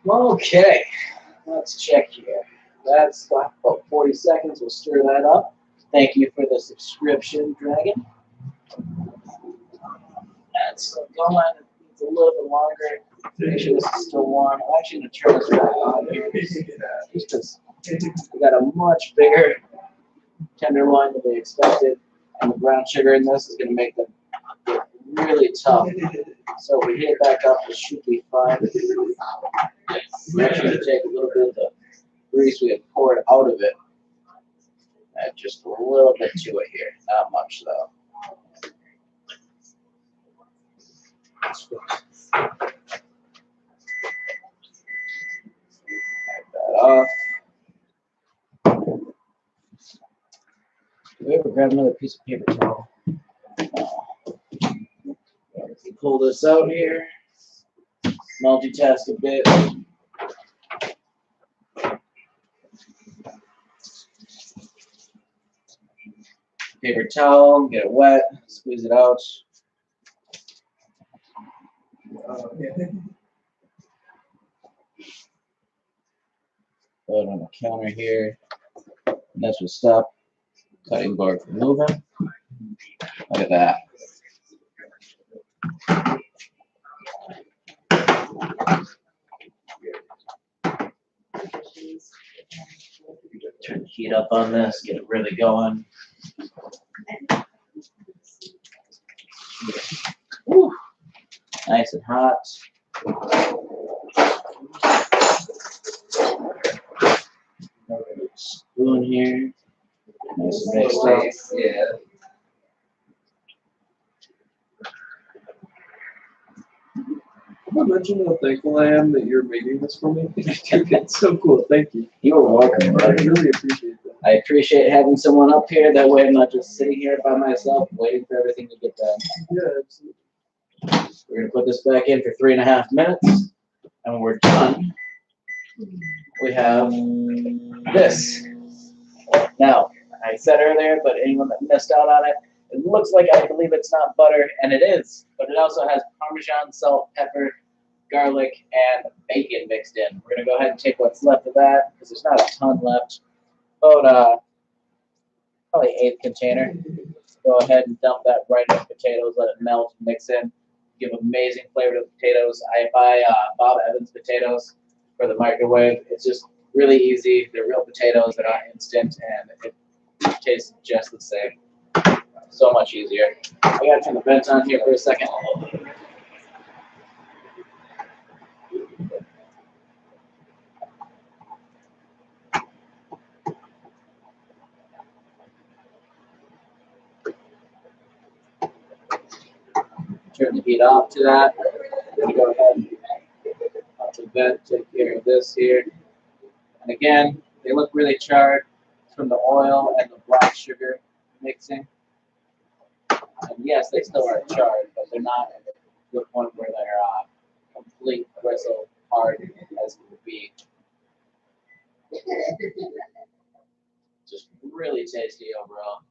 Okay, let's check here. That's about 40 seconds. We'll stir that up. Thank you for the subscription, Dragon. That's still going. It needs a little bit longer. Make sure this is still warm. I'm actually going to turn this back on here. Just because we got a much bigger tenderloin than we expected. And the brown sugar in this is going to make them really tough. So if we heat it back up, it should be fine. We're actually going to take a little bit of the grease we had poured out of it Add just a little bit to it here, not much though. Wipe that off. Do we ever grab another piece of paper towel? No. Pull this out here. Multitask a bit. Paper towel, get it wet, squeeze it out. Put it on the counter here. And this will stop cutting board from moving. Look at that. Turn the heat up on this, get it really going. Woo. Nice and hot. Spoon here. Nice and mixed up.
Yeah.
I mentioned how thankful I am that you're making this for me. It's so cool. Thank you.
You are welcome,
I
buddy.
really appreciate that.
I appreciate having someone up here. That way I'm not just sitting here by myself waiting for everything to get done.
Yeah, absolutely.
We're going to put this back in for 3.5 minutes. And when we're done, we have this. Now, I said earlier, but anyone that missed out on it, it looks like, I believe it's not butter, and it is, but it also has Parmesan, salt, pepper, garlic, and bacon mixed in. We're going to go ahead and take what's left of that, because there's not a ton left. About probably 1/8 container. Go ahead and dump that right in the potatoes, let it melt, mix in, give amazing flavor to the potatoes. I buy Bob Evans potatoes for the microwave. It's just really easy. They're real potatoes. They're not instant, and it tastes just the same. So much easier. I gotta turn the vent on here for a second. Turn the heat off to that. I'm gonna go ahead and off the vent, take care of this here. And again, they look really charred from the oil and the black sugar mixing. And yes, they still are charred, but they're not to the point where they're complete bristle hard as it would be. Just really tasty overall.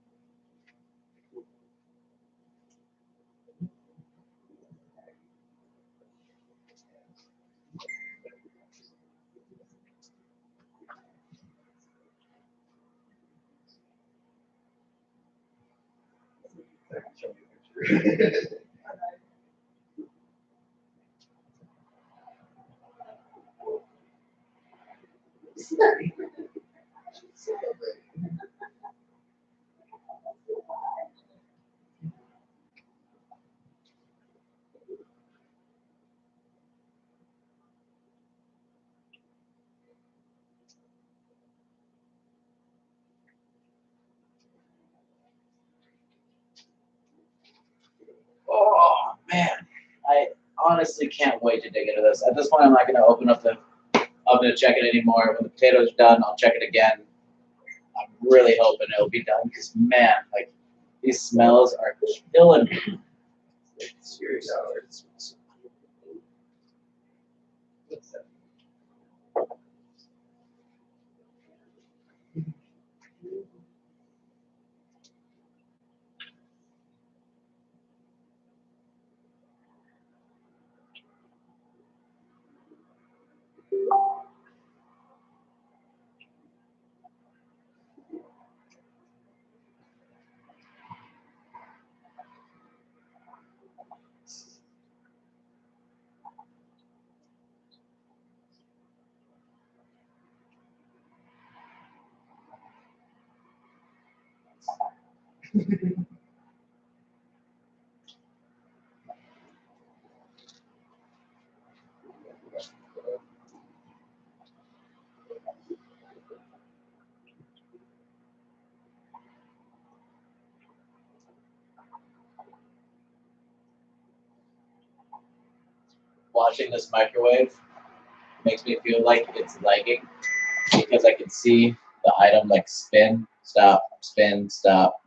Oh man, I honestly can't wait to dig into this. At this point, I'm not going to open up the oven to check it anymore. When the potatoes are done, I'll check it again. I'm really hoping it'll be done because man, like these smells are killing me. Seriously. watching this microwave makes me feel like it's lagging because I can see the item like spin, stop, spin, stop.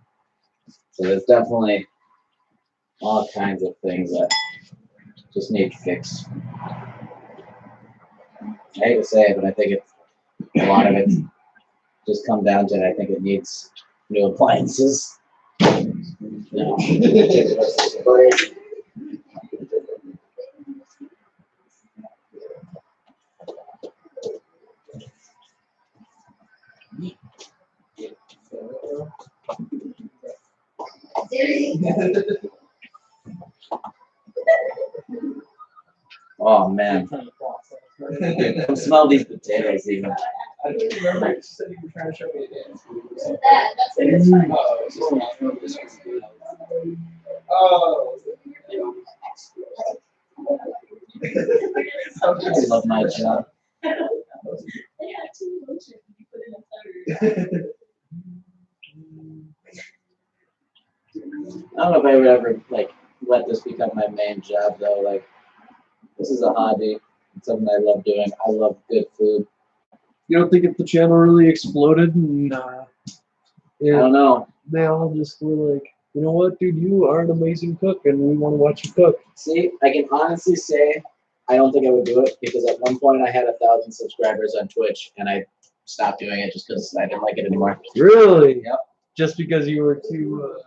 So there's definitely all kinds of things that just need fixed. I hate to say it, but I think it's a lot of it just come down to I think it needs new appliances. No. Oh man, I smell these potatoes even.
I don't remember. You said you were trying to show me a dance. Oh.
I love my job.
They had two lotions you put in a butter.
I don't know if I would ever like let this become my main job though. Like this is a hobby. It's something I love doing. I love good food.
You don't think if the channel really exploded and
I don't know.
they all just were like, you know what, dude, you are an amazing cook and we want to watch you cook.
See, I can honestly say I don't think I would do it because at one point I had 1,000 subscribers on Twitch and I stopped doing it just because I didn't like it anymore.
Really?
Yep.
Just because you were too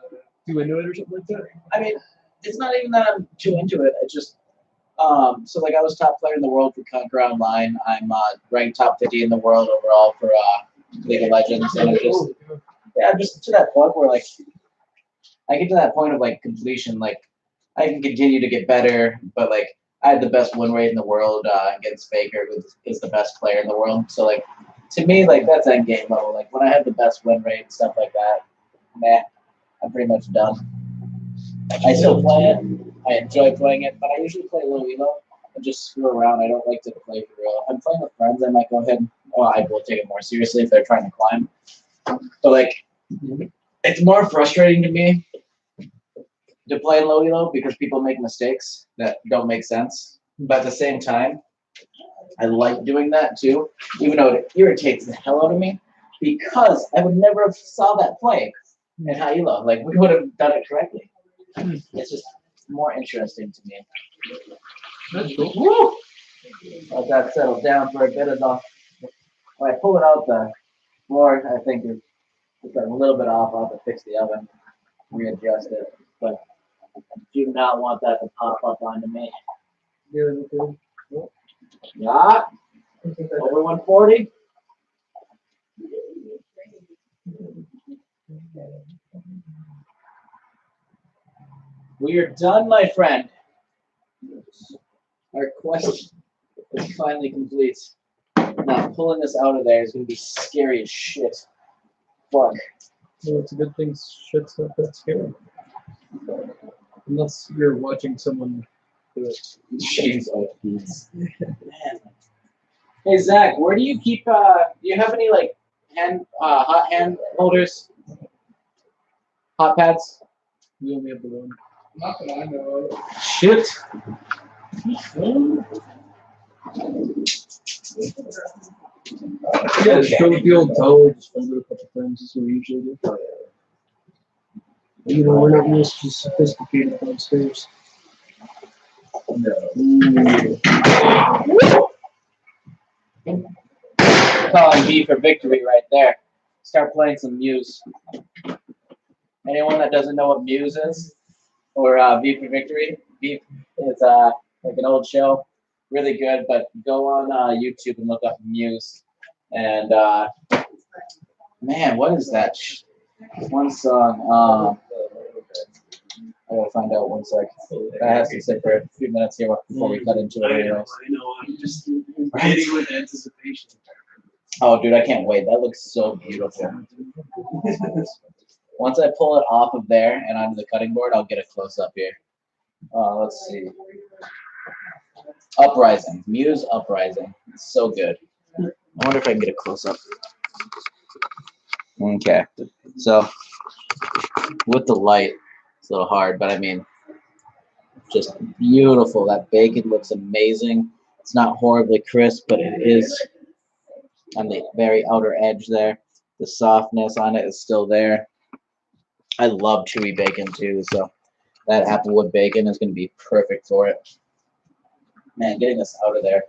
into it or something like that?
I mean, it's not even that I'm too into it. It's just so like I was top player in the world for Conquer Online. I'm ranked top 50 in the world overall for League of Legends, and I'm just to that point where like I get to that point of like completion. Like I can continue to get better, but like I had the best win rate in the world against Faker, who is the best player in the world. So like to me, like that's end game level. Like when I have the best win rate and stuff like that, man, I'm pretty much done. I still play it. I enjoy playing it, but I usually play low elo and just screw around. I don't like to play for real. If I'm playing with friends, I might go ahead and I will take it more seriously if they're trying to climb. But like, it's more frustrating to me to play low elo because people make mistakes that don't make sense. But at the same time, I like doing that too, even though it irritates the hell out of me because I would never have saw that play in high elo. Like we would have done it correctly. It's just more interesting to me.
That's cool.
Woo! Let that settle down for a bit of the. When I pull it out the floor, I think it's a little bit off. I'll have to fix the oven, readjust it. But I do not want that to pop up onto me.
Yeah, okay.
Yeah. Over 140. We are done, my friend. Our quest is finally complete. Now, pulling this out of there is going to be scary as shit. Fuck.
Well, it's a good thing shit's not that scary. Unless you're watching someone do it.
Jeez, oh, geez. Man. Hey, Zach, where do you keep, do you have any, like, hot hand holders? Hot pads?
We only have the one.
Not that I know of.
Shit.
Yeah, just go with the old towel, just fold it a couple times. That's what we usually do. You know, we're not real sophisticated downstairs.
Calling V for victory right there. Start playing some Muse. Anyone that doesn't know what Muse is, or V for victory, V is like an old show, really good. But go on YouTube and look up Muse, and man, what is that? One song. I gotta find out 1 sec. I have to sit for a few minutes here before we cut into it. Anyways.
I know. I'm just giddy with anticipation.
Oh, dude, I can't wait. That looks so beautiful. Once I pull it off of there and onto the cutting board, I'll get a close up here. Let's see. Uprising. Muse Uprising. It's so good. I wonder if I can get a close up. Okay. So, with the light, it's a little hard, but I mean, just beautiful. That bacon looks amazing. It's not horribly crisp, but it is on the very outer edge there. The softness on it is still there. I love chewy bacon too, so that applewood bacon is going to be perfect for it. Man, getting this out of there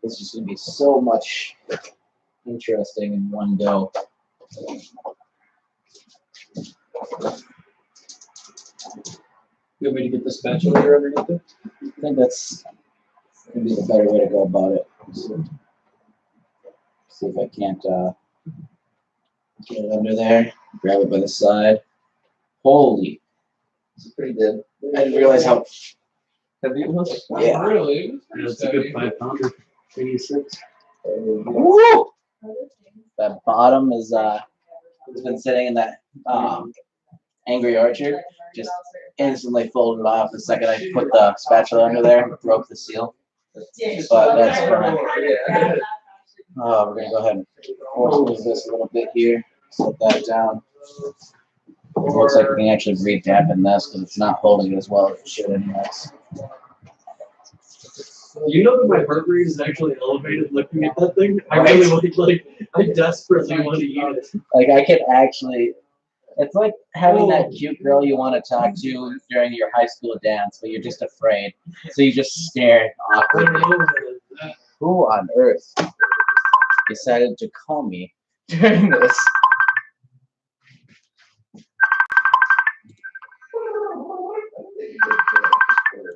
is just going to be so much interesting in one go.
You want me to get the spatula here underneath it?
I think that's going to be the better way to go about it. See if I can't get it under there. Grab it by the side. Holy, this is pretty good. I didn't realize how
Heavy it was?
Yeah.
Really?
That's a good 5-pounder. 86.
Woo! That bottom is it's been sitting in that Angry Orchard, just instantly folded off the second I put the spatula under there, broke the seal. But that's fine. Oh, we're gonna go ahead and force this a little bit here, set that down. It looks like we can actually re-dampen this because it's not holding it as well as it should anyways.
You know that my heart rate is actually elevated looking at that thing? I really like, I desperately want to eat it.
Like I can actually, it's like having that cute girl you want to talk to during your high school dance, but you're just afraid. So you just stare awkwardly. Who on earth decided to call me during this?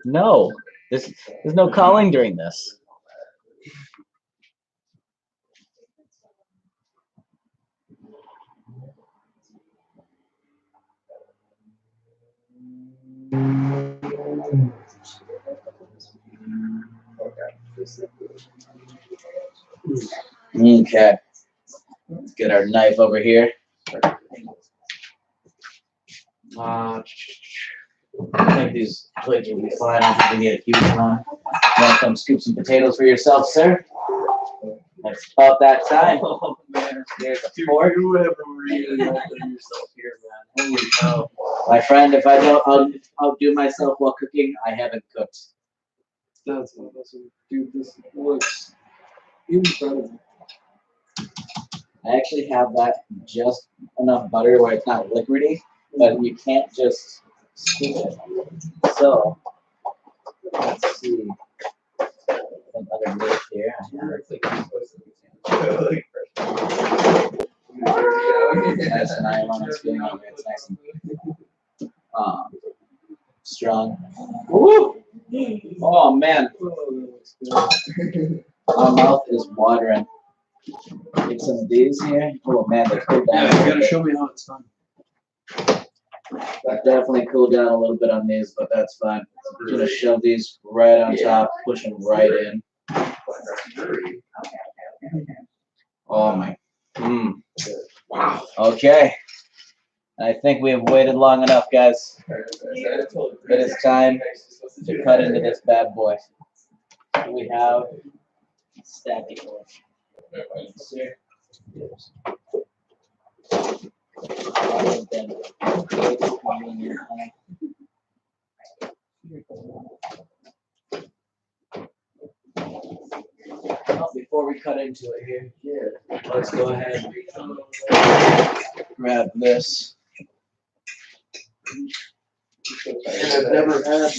No, there's no calling during this. Okay, let's get our knife over here. I think these plates will be fine. I don't think we need a huge one. You want to come scoop some potatoes for yourself, sir? It's about that time.
Oh, man.
Here's a
Dude,
fork.
you ever really open yourself here, man? Holy cow.
My friend, if I don't outdo myself while cooking, I haven't cooked.
That's awesome. Dude, this looks incredible.
I actually have that just enough butter where it's not liquidy, but you can't just scoop it. So, let's see. I think underneath here, that's an nylon that's getting over. It's nice and strong. Woo! Oh man, my mouth is watering. Get some of these here. Oh man, they cooled down.
Yeah, you gotta show me how it's done.
That definitely cooled down a little bit on these, but that's fine. I'm gonna shove these right on top, push them right in. Oh my. Wow. Okay. I think we have waited long enough, guys. It is time to cut into this bad boy. So we have stacky boy. Before we cut into it here, let's go ahead and grab this.
I've never had.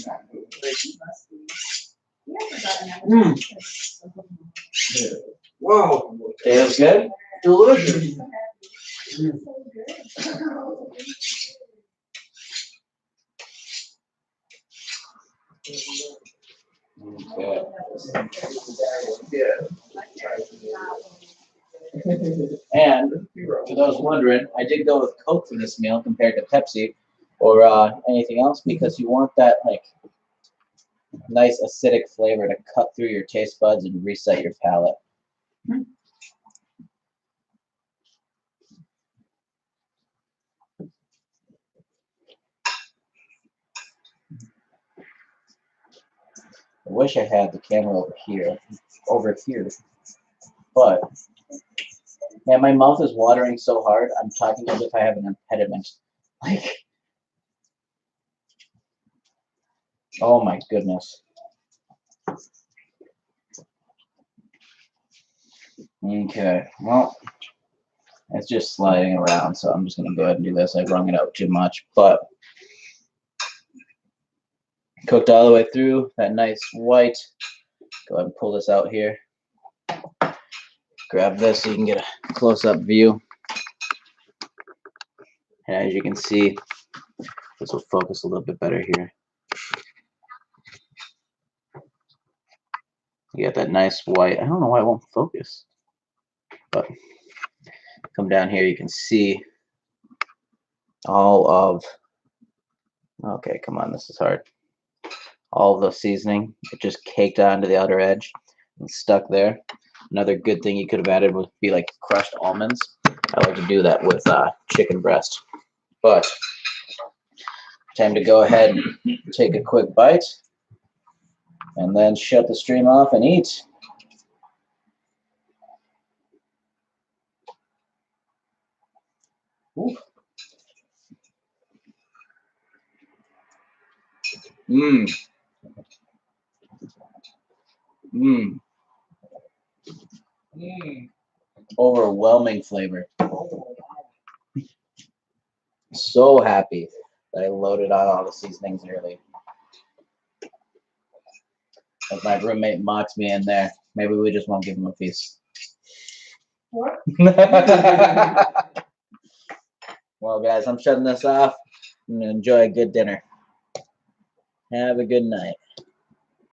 Wow.
Tastes good?
Delicious.
Okay. And for those wondering, I did go with Coke for this meal compared to Pepsi or anything else because you want that like nice acidic flavor to cut through your taste buds and reset your palate. I wish I had the camera over here, but man, my mouth is watering so hard. I'm talking as if I have an impediment. Like, Oh my goodness. Okay, well, it's just sliding around, so I'm just gonna go ahead and do this. I wrung it out too much, but cooked all the way through. That nice white. Go ahead and pull this out here. Grab this so you can get a close-up view. And as you can see, this will focus a little bit better here. You got that nice white. I don't know why it won't focus, but come down here, you can see all of, okay, come on, this is hard. All of the seasoning, it just caked onto the outer edge and stuck there. Another good thing you could have added would be like crushed almonds. I like to do that with chicken breast. But time to go ahead and take a quick bite and then shut the stream off and eat. Ooh. Mmm. Mmm.
Mm.
Overwhelming flavor. So happy that I loaded on all the seasonings early. If my roommate mocks me in there, maybe we just won't give him a piece.
What?
Well, guys, I'm shutting this off and enjoy a good dinner. Have a good night.